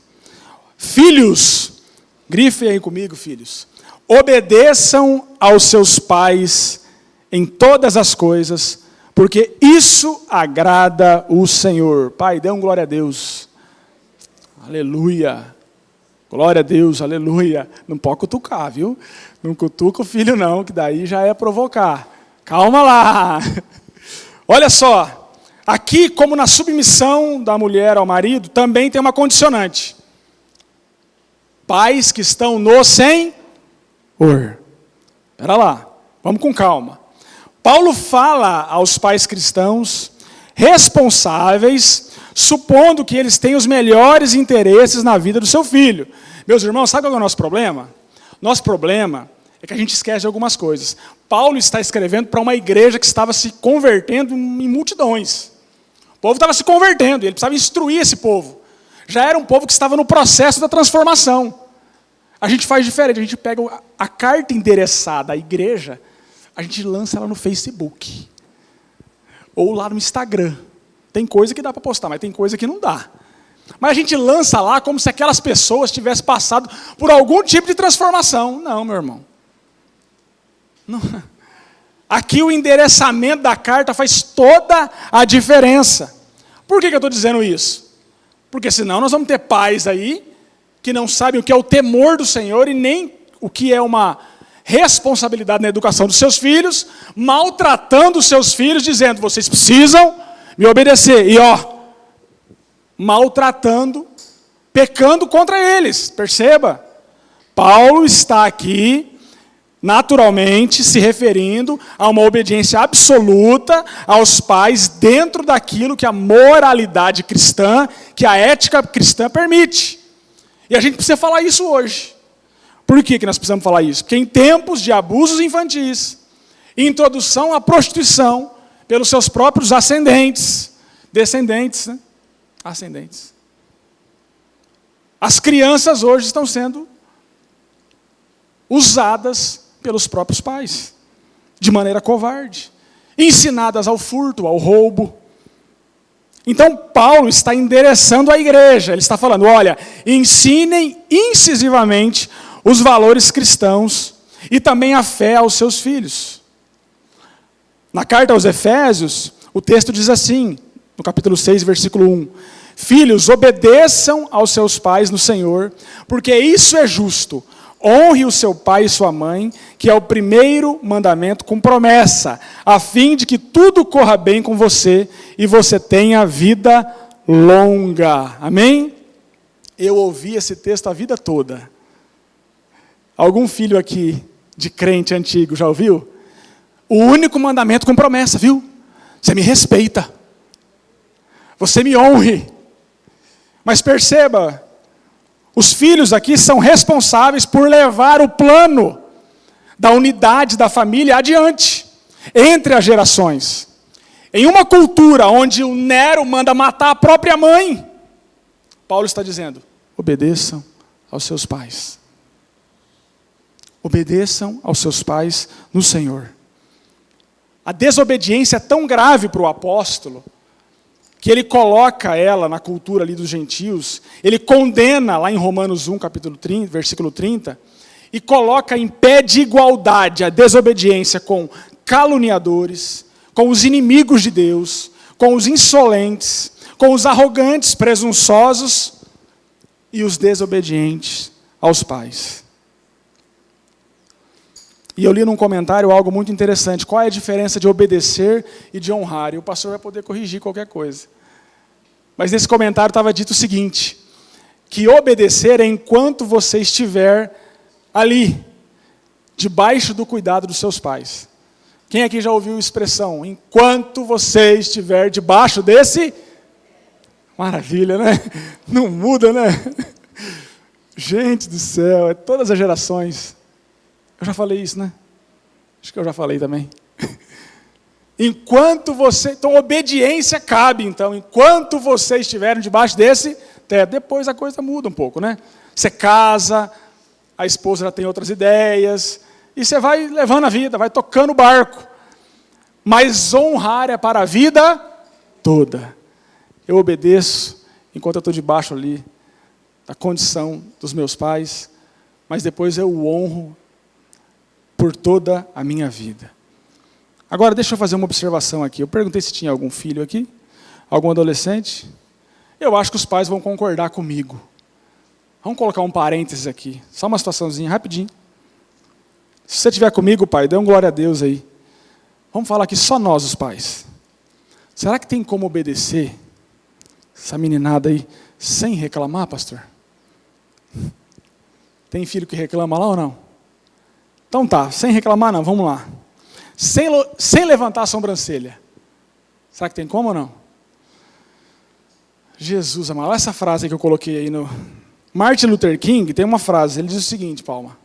S1: Filhos, grife aí comigo, filhos. Obedeçam aos seus pais em todas as coisas, porque isso agrada o Senhor. Pai, dê um glória a Deus. Aleluia. Glória a Deus, aleluia. Não pode cutucar, viu? Não cutuca o filho não, que daí já é provocar. Calma lá. Olha só. Aqui, como na submissão da mulher ao marido, também tem uma condicionante. Pais que estão no Senhor. Espera lá, vamos com calma. Paulo fala aos pais cristãos responsáveis, supondo que eles têm os melhores interesses na vida do seu filho. Meus irmãos, sabe qual é o nosso problema? Nosso problema é que a gente esquece de algumas coisas. Paulo está escrevendo para uma igreja que estava se convertendo em multidões. O povo estava se convertendo, e ele precisava instruir esse povo. Já era um povo que estava no processo da transformação. A gente faz diferente, a gente pega a carta endereçada à igreja, a gente lança ela no Facebook. Ou lá no Instagram. Tem coisa que dá para postar, mas tem coisa que não dá. Mas a gente lança lá como se aquelas pessoas tivessem passado por algum tipo de transformação. Não, meu irmão. Não. Aqui o endereçamento da carta faz toda a diferença. Por que eu estou dizendo isso? Porque senão nós vamos ter pais aí que não sabem o que é o temor do Senhor e nem o que é uma responsabilidade na educação dos seus filhos, maltratando os seus filhos, dizendo, vocês precisam me obedecer. E maltratando, pecando contra eles. Perceba, Paulo está aqui, naturalmente, se referindo a uma obediência absoluta aos pais dentro daquilo que a moralidade cristã, que a ética cristã permite. E a gente precisa falar isso hoje. Por que nós precisamos falar isso? Porque em tempos de abusos infantis, introdução à prostituição pelos seus próprios descendentes, né? Ascendentes. As crianças hoje estão sendo usadas pelos próprios pais, de maneira covarde, ensinadas ao furto, ao roubo. Então, Paulo está endereçando a igreja, ele está falando, olha, ensinem incisivamente os valores cristãos e também a fé aos seus filhos. Na carta aos Efésios, O texto diz assim, no capítulo 6, versículo 1. Filhos, obedeçam aos seus pais no Senhor, porque isso é justo. Honre o seu pai e sua mãe, que é o primeiro mandamento com promessa, a fim de que tudo corra bem com você e você tenha vida longa. Amém? Eu ouvi esse texto a vida toda. Algum filho aqui de crente antigo já ouviu? O único mandamento com promessa, viu? Você me respeita. Você me honre. Mas perceba, os filhos aqui são responsáveis por levar o plano da unidade da família adiante, entre as gerações. Em uma cultura onde o Nero manda matar a própria mãe, Paulo está dizendo, obedeçam aos seus pais. Obedeçam aos seus pais no Senhor. A desobediência é tão grave para o apóstolo, que ele coloca ela na cultura ali dos gentios, ele condena lá em Romanos 1, capítulo 30, versículo 30, e coloca em pé de igualdade a desobediência com caluniadores, com os inimigos de Deus, com os insolentes, com os arrogantes, presunçosos e os desobedientes aos pais. E eu li num comentário algo muito interessante. Qual é a diferença de obedecer e de honrar? E o pastor vai poder corrigir qualquer coisa. Mas nesse comentário estava dito o seguinte, que obedecer é enquanto você estiver ali, debaixo do cuidado dos seus pais. Quem aqui já ouviu a expressão, enquanto você estiver debaixo desse... Maravilha, né? Não muda, né? Gente do céu, é todas as gerações... Eu já falei isso, né? Acho que eu já falei também. Enquanto você... Então, obediência cabe, então. Enquanto você estiver debaixo desse teto. Depois a coisa muda um pouco, né? Você casa, a esposa já tem outras ideias, e você vai levando a vida, vai tocando o barco. Mas honrar é para a vida toda. Eu obedeço enquanto eu estou debaixo ali da condição dos meus pais, mas depois eu o honro por toda a minha vida. Agora, deixa eu fazer uma observação aqui. Eu perguntei se tinha algum filho aqui, algum adolescente. Eu acho que os pais vão concordar comigo. Vamos colocar um parênteses aqui, só uma situaçãozinha, rapidinho. Se você estiver comigo, pai, dê um glória a Deus aí. Vamos falar aqui só nós, os pais. Será que tem como obedecer essa meninada aí sem reclamar, pastor? Tem filho que reclama lá ou não? Então tá, sem reclamar não, vamos lá. Sem levantar a sobrancelha. Será que tem como ou não? Jesus amado, olha essa frase que eu coloquei aí no... Martin Luther King tem uma frase, ele diz o seguinte, Palma,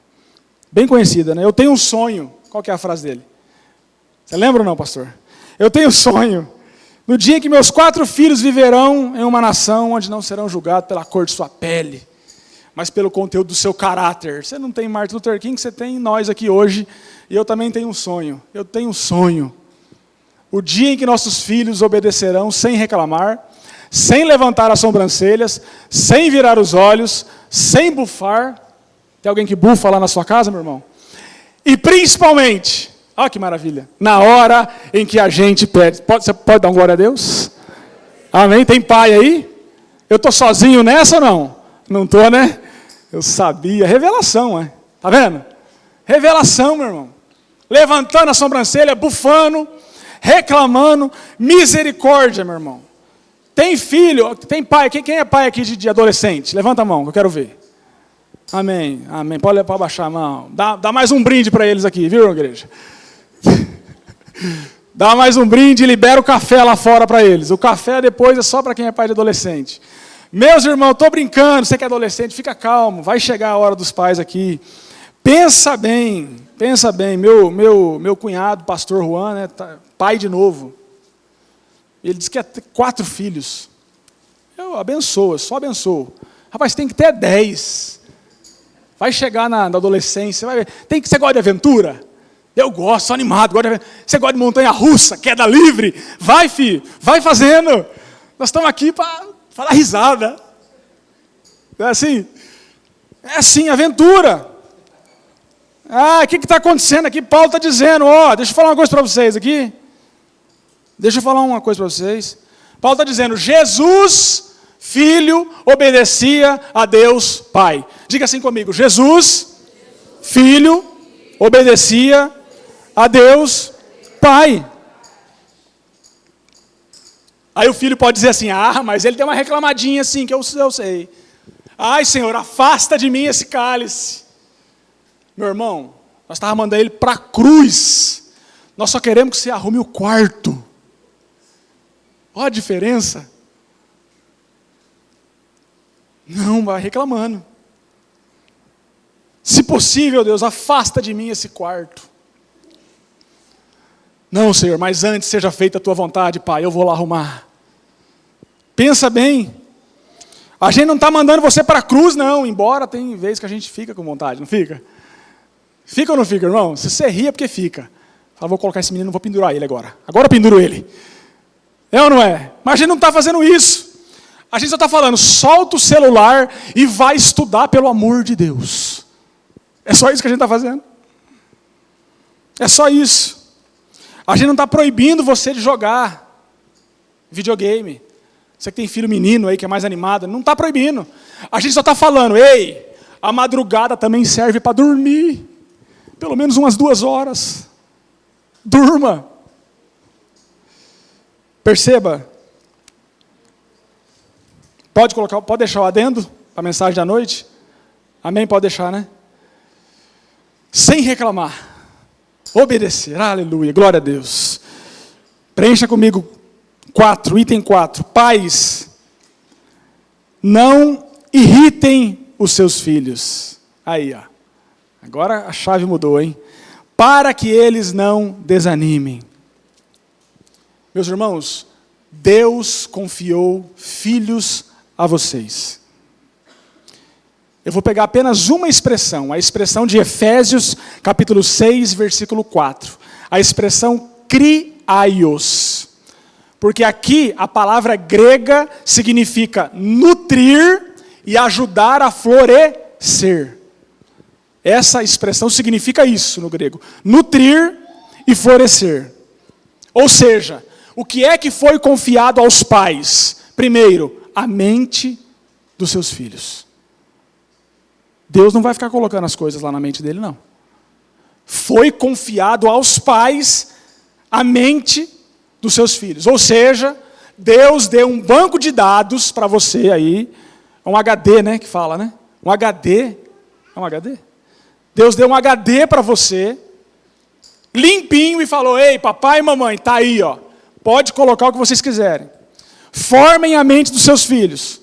S1: bem conhecida, né? Eu tenho um sonho. Qual que é a frase dele? Você lembra ou não, pastor? Eu tenho um sonho. No dia em que meus 4 filhos viverão em uma nação onde não serão julgados pela cor de sua pele, mas pelo conteúdo do seu caráter. Você não tem Martin Luther King, você tem nós aqui hoje, e eu também tenho um sonho. Eu tenho um sonho. O dia em que nossos filhos obedecerão sem reclamar, sem levantar as sobrancelhas, sem virar os olhos, sem bufar. Tem alguém que bufa lá na sua casa, meu irmão? E principalmente, olha que maravilha, na hora em que a gente pede. Você pode dar um glória a Deus? Amém? Tem pai aí? Eu estou sozinho nessa ou não? Não estou, né? Eu sabia. Revelação, é? Tá vendo? Revelação, meu irmão. Levantando a sobrancelha, bufando, reclamando. Misericórdia, meu irmão. Tem filho, tem pai. Quem é pai aqui de adolescente? Levanta a mão, que eu quero ver. Amém, amém. Pode abaixar a mão. Dá mais um brinde para eles aqui, viu, igreja? Dá mais um brinde e libera o café lá fora para eles. O café depois é só para quem é pai de adolescente. Meus irmãos, estou brincando, você que é adolescente, fica calmo, vai chegar a hora dos pais aqui. Pensa bem. Meu cunhado, pastor Juan, né, pai de novo. Ele disse que ia ter 4 filhos. Eu abençoo, só abençoo. Rapaz, tem que ter 10. Vai chegar na adolescência, vai ver. Você gosta de aventura? Eu gosto, sou animado, gosto de aventura. Você gosta de montanha-russa, queda livre? Vai, filho, vai fazendo. Nós estamos aqui para dar risada. É assim? É assim, aventura. O que está acontecendo aqui? Paulo está dizendo, deixa eu falar uma coisa para vocês aqui. Deixa eu falar uma coisa para vocês. Paulo está dizendo, Jesus, Filho, obedecia a Deus Pai. Diga assim comigo, Jesus, Filho, obedecia a Deus Pai. Aí o filho pode dizer assim, mas ele tem uma reclamadinha assim, que eu sei. Ai, Senhor, afasta de mim esse cálice. Meu irmão, nós estávamos mandando ele para a cruz. Nós só queremos que você arrume o quarto. Olha a diferença. Não, vai reclamando. Se possível, Deus, afasta de mim esse quarto. Não, Senhor, mas antes seja feita a tua vontade, Pai, eu vou lá arrumar. Pensa bem. A gente não está mandando você para a cruz, não, embora tem vezes que a gente fica com vontade, não fica? Fica ou não fica, irmão? Se você ri é porque fica. Fala, vou colocar esse menino, não vou pendurar ele agora. Agora eu penduro ele. É ou não é? Mas a gente não está fazendo isso. A gente só está falando, solta o celular e vai estudar pelo amor de Deus. É só isso que a gente está fazendo. É só isso. A gente não está proibindo você de jogar videogame. Você que tem filho menino aí, que é mais animado, não está proibindo. A gente só está falando, ei, a madrugada também serve para dormir. Pelo menos umas 2 horas. Durma. Perceba. Pode deixar o adendo para a mensagem da noite? Amém? Pode deixar, né? Sem reclamar. Obedecer. Aleluia. Glória a Deus. Preencha comigo item 4. Pais, não irritem os seus filhos. Aí, ó. Agora a chave mudou, hein? Para que eles não desanimem. Meus irmãos, Deus confiou filhos a vocês. Eu vou pegar apenas uma expressão, a expressão de Efésios, capítulo 6, versículo 4. A expressão kriaios. Porque aqui a palavra grega significa nutrir e ajudar a florescer. Essa expressão significa isso no grego. Nutrir e florescer. Ou seja, o que é que foi confiado aos pais? Primeiro, a mente dos seus filhos. Deus não vai ficar colocando as coisas lá na mente dele, não. Foi confiado aos pais a mente dos seus filhos. Ou seja, Deus deu um banco de dados para você aí, um HD, né, que fala, né? Um HD, é um HD? Deus deu um HD para você, limpinho, e falou, ei, papai e mamãe, tá aí, ó. Pode colocar o que vocês quiserem. Formem a mente dos seus filhos.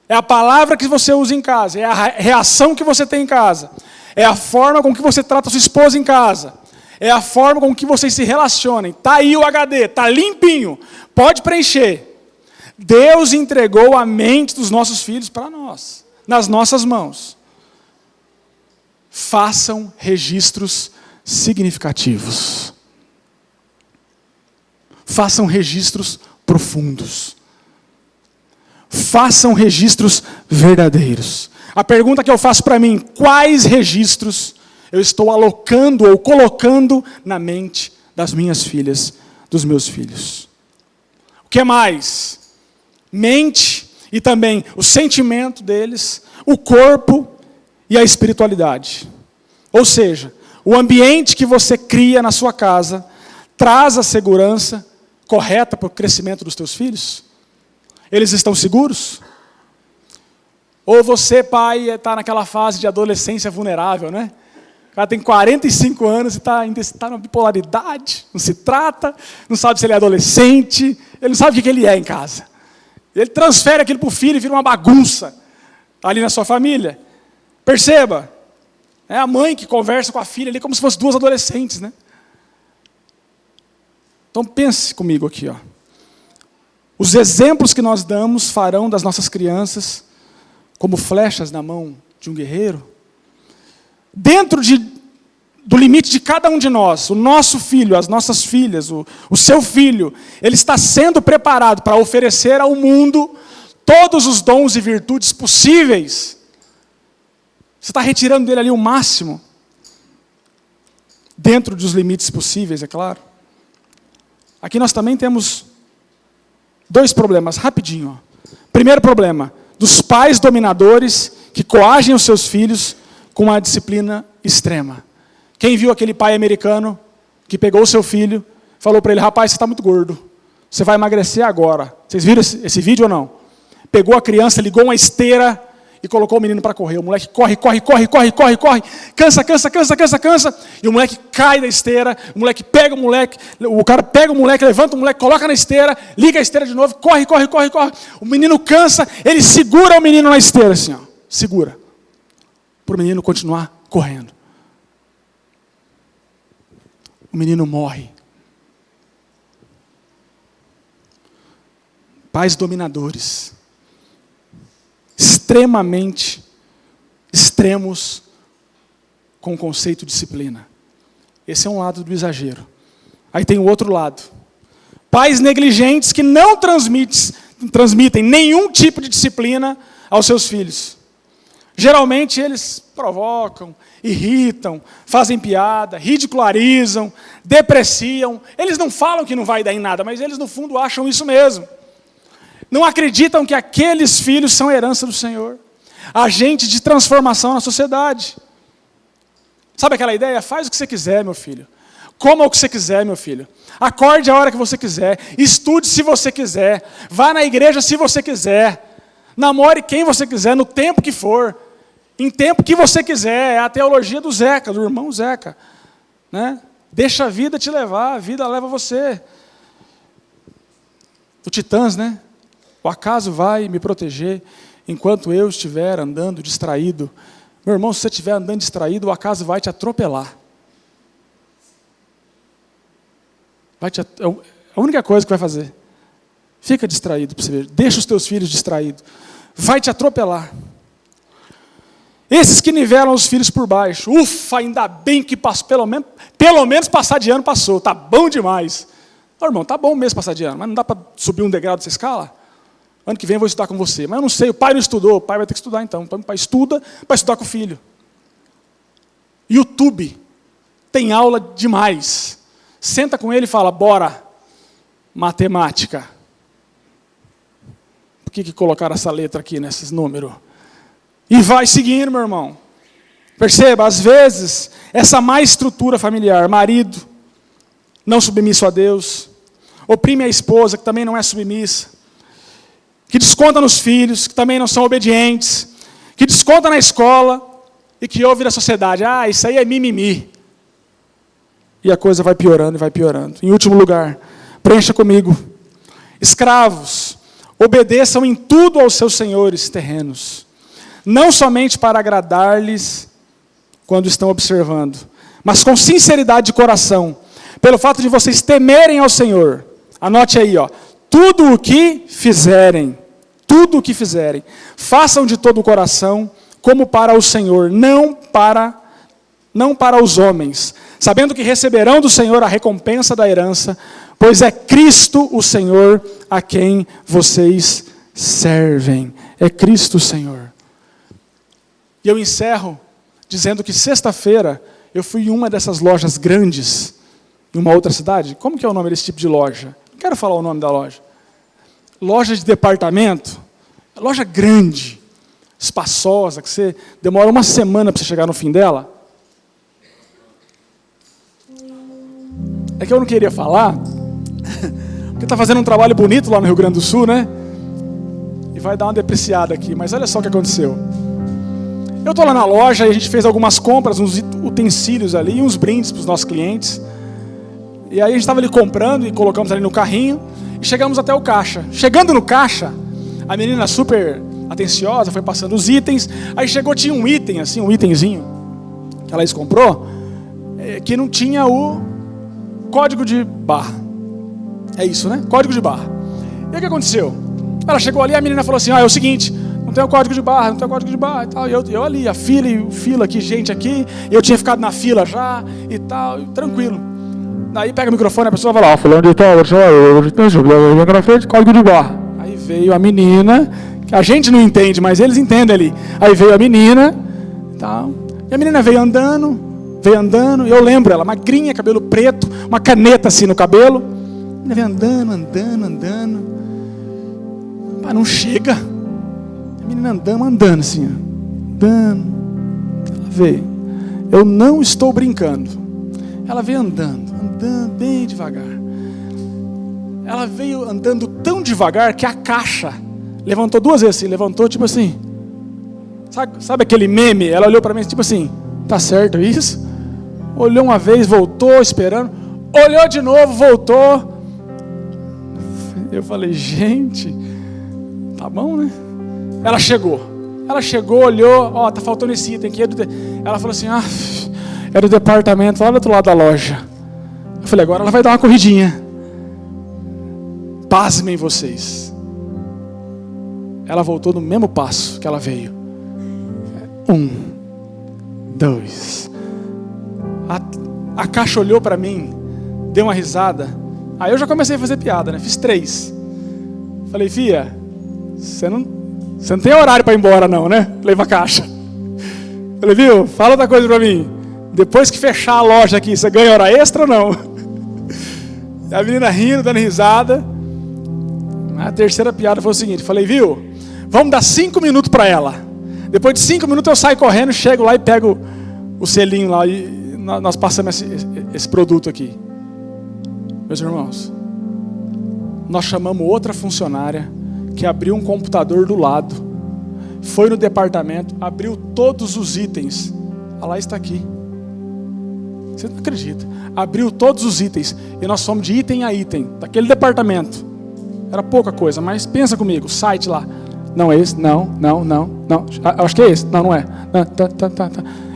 S1: É a palavra que você usa em casa, é a reação que você tem em casa, é a forma com que você trata a sua esposa em casa. É a forma com que vocês se relacionem. Está aí o HD, está limpinho. Pode preencher. Deus entregou a mente dos nossos filhos para nós, nas nossas mãos. Façam registros significativos. Façam registros profundos. Façam registros verdadeiros. A pergunta que eu faço para mim, quais registros eu estou alocando ou colocando na mente das minhas filhas, dos meus filhos? O que mais? Mente e também o sentimento deles, o corpo e a espiritualidade. Ou seja, o ambiente que você cria na sua casa traz a segurança correta para o crescimento dos teus filhos? Eles estão seguros? Ou você, pai, está naquela fase de adolescência vulnerável, né? O cara tem 45 anos e está na bipolaridade, não se trata, não sabe se ele é adolescente, ele não sabe o que ele é em casa. Ele transfere aquilo para o filho e vira uma bagunça ali na sua família. Perceba, é a mãe que conversa com a filha ali como se fossem 2 adolescentes, né? Então pense comigo aqui, ó. Os exemplos que nós damos farão das nossas crianças como flechas na mão de um guerreiro. Dentro do limite de cada um de nós, o nosso filho, as nossas filhas, o seu filho, ele está sendo preparado para oferecer ao mundo todos os dons e virtudes possíveis. Você está retirando dele ali o máximo, dentro dos limites possíveis, é claro. Aqui nós também temos 2 problemas, rapidinho. Primeiro problema, dos pais dominadores que coagem os seus filhos com uma disciplina extrema. Quem viu aquele pai americano que pegou o seu filho, falou para ele, rapaz, você está muito gordo, você vai emagrecer agora. Vocês viram esse vídeo ou não? Pegou a criança, ligou uma esteira e colocou o menino para correr. O moleque corre, cansa. E o moleque cai da esteira, o cara pega o moleque, levanta o moleque, coloca na esteira, liga a esteira de novo, corre. O menino cansa, ele segura o menino na esteira, assim, ó, segura. Para o menino continuar correndo. O menino morre. Pais dominadores. Extremamente extremos com o conceito de disciplina. Esse é um lado do exagero. Aí tem o outro lado. Pais negligentes que não transmitem nenhum tipo de disciplina aos seus filhos. Geralmente eles provocam, irritam, fazem piada, ridicularizam, depreciam. Eles não falam que não vai dar em nada, mas eles no fundo acham isso mesmo. Não acreditam que aqueles filhos são herança do Senhor. Agente de transformação na sociedade. Sabe aquela ideia? Faz o que você quiser, meu filho. Coma o que você quiser, meu filho. Acorde a hora que você quiser. Estude se você quiser. Vá na igreja se você quiser. Namore quem você quiser, no tempo que for. Em tempo que você quiser. É a teologia do Zeca, do irmão Zeca. Né? Deixa a vida te levar, a vida leva você. O Titãs, né? O acaso vai me proteger enquanto eu estiver andando distraído. Meu irmão, se você estiver andando distraído, o acaso vai te atropelar. É a única coisa que vai fazer. Fica distraído para você ver. Deixa os teus filhos distraídos. Vai te atropelar. Esses que nivelam os filhos por baixo. Ufa, ainda bem que passou. Pelo menos passar de ano passou. Tá bom demais. Ô, irmão, tá bom mesmo passar de ano, mas não dá para subir um degrau dessa escala? Ano que vem eu vou estudar com você. Mas eu não sei, o pai não estudou. O pai vai ter que estudar então. Então o pai estuda para estudar com o filho. YouTube tem aula demais. Senta com ele e fala, bora, matemática. Por que colocaram essa letra aqui nesses números? E vai seguindo, meu irmão. Perceba, às vezes, essa má estrutura familiar, marido, não submisso a Deus, oprime a esposa, que também não é submissa, que desconta nos filhos, que também não são obedientes, que desconta na escola e que ouve da sociedade, isso aí é mimimi. E a coisa vai piorando e vai piorando. Em último lugar, preencha comigo. Escravos, obedeçam em tudo aos seus senhores terrenos, não somente para agradar-lhes quando estão observando, mas com sinceridade de coração, pelo fato de vocês temerem ao Senhor. Anote aí, tudo o que fizerem, façam de todo o coração, como para o Senhor, não para os homens, sabendo que receberão do Senhor a recompensa da herança, pois é Cristo o Senhor a quem vocês servem. É Cristo o Senhor. E eu encerro dizendo que sexta-feira eu fui em uma dessas lojas grandes, em uma outra cidade. Como que é o nome desse tipo de loja? Não quero falar o nome da loja. Loja de departamento, loja grande, espaçosa, que você demora uma semana para você chegar no fim dela. É que eu não queria falar, porque está fazendo um trabalho bonito lá no Rio Grande do Sul, né? E vai dar uma depreciada aqui, mas olha só o que aconteceu. Eu estou lá na loja e a gente fez algumas compras, uns utensílios ali, uns brindes para os nossos clientes. E aí a gente estava ali comprando e colocamos ali no carrinho e chegamos até o caixa. Chegando no caixa, a menina super atenciosa foi passando os itens. Aí chegou, tinha um item, assim, um itemzinho que a Laís comprou, que não tinha o código de barra. É isso, né? Código de barra. E o que aconteceu? Ela chegou ali e a menina falou assim, é o seguinte, não tem o código de barra e tal. E eu ali, a fila aqui, gente aqui, eu tinha ficado na fila já e tal, e tranquilo. Daí pega o microfone, a pessoa vai lá, falando de tal, na frente, código de barra. Aí veio a menina, que a gente não entende, mas eles entendem ali. Aí veio a menina, tal, e a menina veio andando, e eu lembro ela, magrinha, cabelo preto, uma caneta assim no cabelo, menina vem andando. Pai, não chega. A menina andando assim, ó. Andando. Ela veio. Eu não estou brincando. Ela veio andando bem devagar. Ela veio andando tão devagar que a caixa levantou 2 vezes assim, levantou tipo assim. Sabe aquele meme? Ela olhou para mim tipo assim, tá certo isso? Olhou uma vez, voltou esperando. Olhou de novo, voltou. Eu falei, gente, tá bom, né? Ela chegou, olhou, ó, tá faltando esse item aqui. Ela falou assim, é do departamento lá do outro lado da loja. Eu falei, agora ela vai dar uma corridinha. Pasmem vocês. Ela voltou no mesmo passo que ela veio. 1, 2. A caixa olhou para mim, deu uma risada. Aí eu já comecei a fazer piada, né? Fiz 3. Falei, filha, você não tem horário para ir embora não, né? Leva a caixa. Falei, viu? Fala outra coisa para mim. Depois que fechar a loja aqui, você ganha hora extra ou não? A menina rindo, dando risada. A terceira piada foi o seguinte, falei, viu? Vamos dar 5 minutos para ela. Depois de 5 minutos eu saio correndo, chego lá e pego o selinho lá e nós passamos esse produto aqui. Meus irmãos, nós chamamos outra funcionária que abriu um computador do lado, foi no departamento, abriu todos os itens. Lá está aqui. Você não acredita? Abriu todos os itens e nós fomos de item a item daquele departamento. Era pouca coisa, mas pensa comigo, site lá. Não é esse, não. Acho que é esse. Não é. Tá.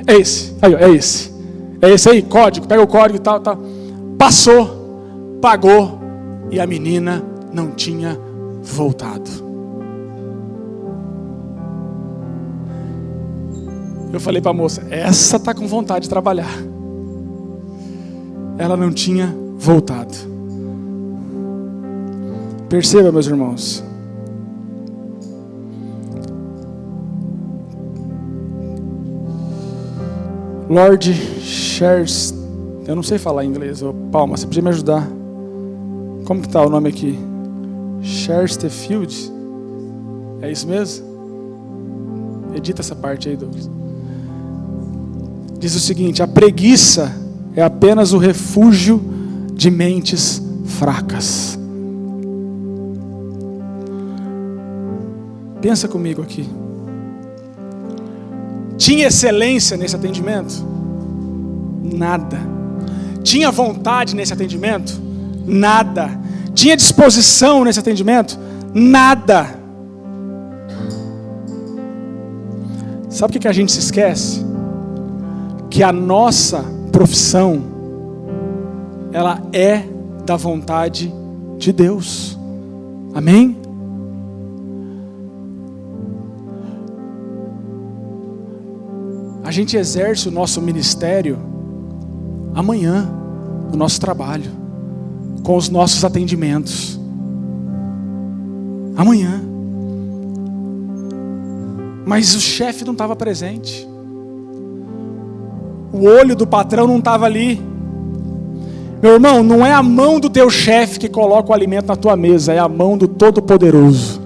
S1: É esse. Aí, ó, é esse. É esse aí, código. Pega o código e tal. Passou, pagou e a menina não tinha voltado. Eu falei para a moça, essa tá com vontade de trabalhar. Ela não tinha voltado. Perceba, meus irmãos. Lord Shares, eu não sei falar inglês. Palma, você podia me ajudar? Como que tá o nome aqui? Chesterfield? É isso mesmo? Edita essa parte aí, Douglas. Diz o seguinte: a preguiça é apenas o refúgio de mentes fracas. Pensa comigo aqui. Tinha excelência nesse atendimento? Nada. Tinha vontade nesse atendimento? Nada. Tinha disposição nesse atendimento? Nada. Sabe o que a gente se esquece? Que a nossa profissão, ela é da vontade de Deus. Amém? A gente exerce o nosso ministério amanhã, no nosso trabalho, com os nossos atendimentos. Amanhã. Mas o chefe não estava presente. O olho do patrão não estava ali. Meu irmão, não é a mão do teu chefe que coloca o alimento na tua mesa, é a mão do Todo-Poderoso.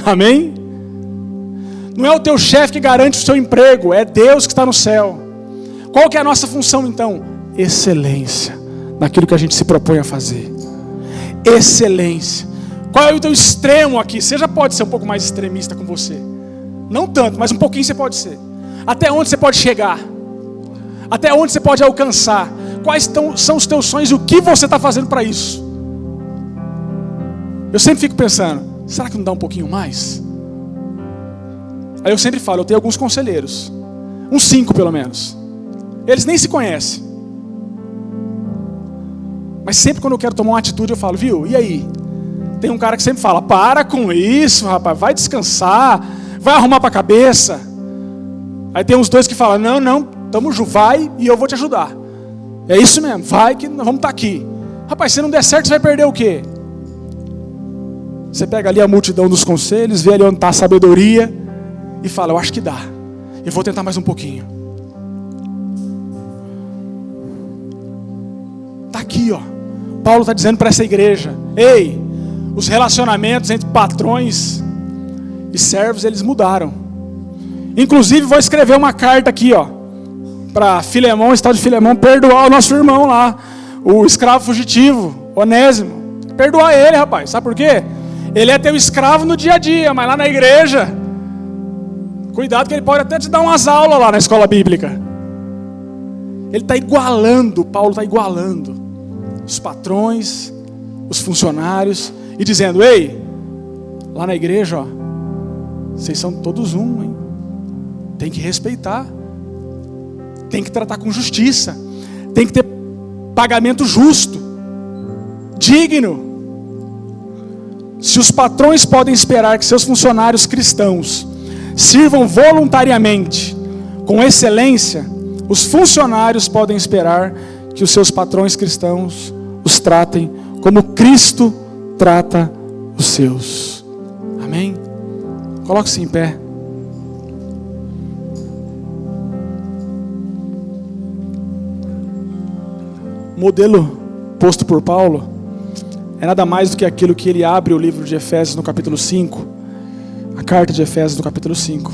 S1: Amém? Não é o teu chefe que garante o seu emprego, é Deus que está no céu. Qual que é a nossa função então? Excelência naquilo que a gente se propõe a fazer. Excelência. Qual é o teu extremo aqui? Você já pode ser um pouco mais extremista com você. Não tanto, mas um pouquinho você pode ser. Até onde você pode chegar? Até onde você pode alcançar? Quais são os teus sonhos e o que você está fazendo para isso? Eu sempre fico pensando, será que não dá um pouquinho mais? Aí eu sempre falo, eu tenho alguns conselheiros, uns 5 pelo menos. Eles nem se conhecem. Mas sempre quando eu quero tomar uma atitude eu falo, viu, e aí? Tem um cara que sempre fala, para com isso, rapaz, vai descansar, vai arrumar para a cabeça. Aí tem uns 2 que falam, não, tamo junto, vai e eu vou te ajudar. É isso mesmo, vai que nós vamos estar aqui. Rapaz, se não der certo, você vai perder o quê? Você pega ali a multidão dos conselhos, vê ali onde está a sabedoria e fala, eu acho que dá. Eu vou tentar mais um pouquinho. Está aqui, ó. Paulo está dizendo para essa igreja: ei, os relacionamentos entre patrões e servos, eles mudaram. Inclusive, vou escrever uma carta aqui, para Filemão, estado de Filemão, perdoar o nosso irmão lá, o escravo fugitivo, Onésimo. Perdoar ele, rapaz. Sabe por quê? Ele é teu escravo no dia a dia, mas lá na igreja, cuidado que ele pode até te dar umas aulas lá na escola bíblica. Ele está igualando, Paulo está igualando os patrões, os funcionários, e dizendo: ei, lá na igreja, vocês são todos um, hein? Tem que respeitar, tem que tratar com justiça, tem que ter pagamento justo, digno. Se os patrões podem esperar que seus funcionários cristãos sirvam voluntariamente, com excelência, os funcionários podem esperar que os seus patrões cristãos os tratem como Cristo trata os seus. Amém? Coloque-se em pé. O modelo posto por Paulo é nada mais do que aquilo que ele abre o livro de Efésios no capítulo 5, a carta de Efésios no capítulo 5.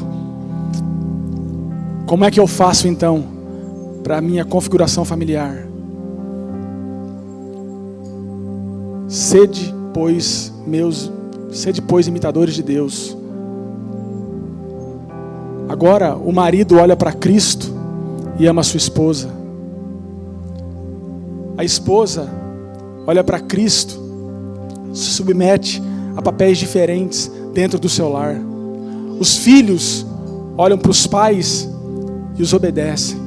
S1: Como é que eu faço então para a minha configuração familiar? Sede, pois, imitadores de Deus. Agora o marido olha para Cristo e ama a sua esposa. A esposa olha para Cristo, se submete a papéis diferentes dentro do seu lar. Os filhos olham para os pais e os obedecem.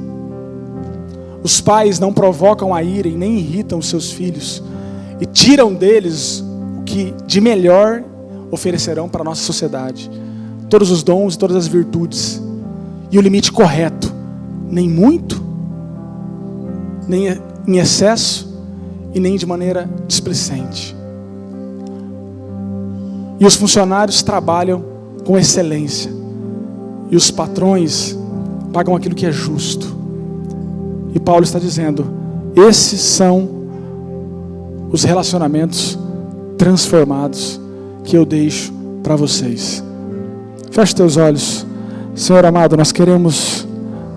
S1: Os pais não provocam a ira e nem irritam os seus filhos, e tiram deles o que de melhor oferecerão para a nossa sociedade: todos os dons e todas as virtudes, e o limite correto, nem muito, nem em excesso, e nem de maneira displicente. E os funcionários trabalham com excelência, e os patrões pagam aquilo que é justo. E Paulo está dizendo: esses são os relacionamentos transformados que eu deixo para vocês. Feche teus olhos. Senhor amado, nós queremos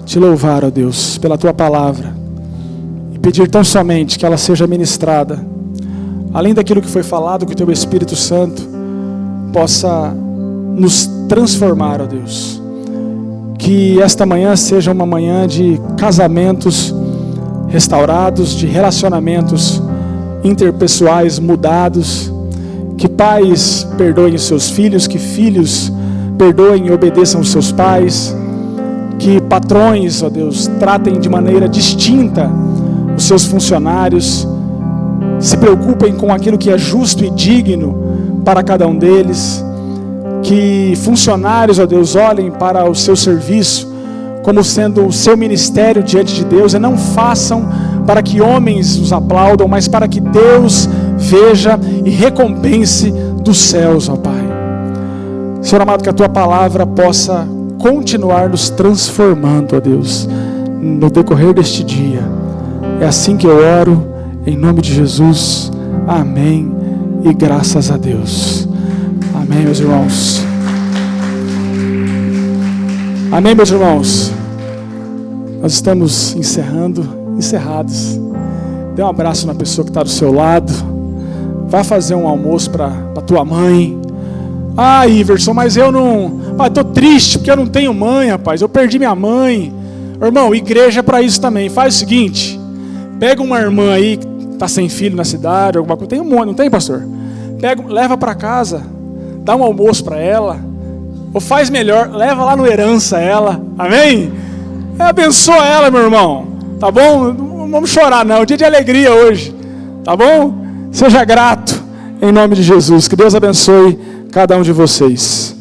S1: te louvar, ó Deus, pela tua palavra, e pedir tão somente que ela seja ministrada, além daquilo que foi falado, que o teu Espírito Santo possa nos transformar, ó Deus. Que esta manhã seja uma manhã de casamentos restaurados, de relacionamentos interpessoais mudados, que pais perdoem os seus filhos, que filhos perdoem e obedeçam os seus pais, que patrões, ó Deus, tratem de maneira distinta os seus funcionários, se preocupem com aquilo que é justo e digno para cada um deles, que funcionários, ó Deus, olhem para o seu serviço como sendo o seu ministério diante de Deus, e não façam para que homens os aplaudam, mas para que Deus veja e recompense dos céus, ó Pai. Senhor amado, que a tua palavra possa continuar nos transformando, ó Deus, no decorrer deste dia. É assim que eu oro, em nome de Jesus. Amém e graças a Deus. Amém, meus irmãos. Amém, meus irmãos. Nós estamos encerrados. Dê um abraço na pessoa que está do seu lado. Vai fazer um almoço para a tua mãe. Ah, Iverson, mas eu não... estou triste porque eu não tenho mãe, rapaz. Eu perdi minha mãe. Irmão, igreja é para isso também. Faz o seguinte: pega uma irmã aí que está sem filho na cidade, alguma coisa. Tem um monte, não tem, pastor? Leva para casa, dá um almoço para ela. Ou faz melhor, leva lá no Herança ela. Amém? Abençoa ela, meu irmão. Tá bom? Não vamos chorar não, dia de alegria hoje. Tá bom? Seja grato, em nome de Jesus. Que Deus abençoe cada um de vocês.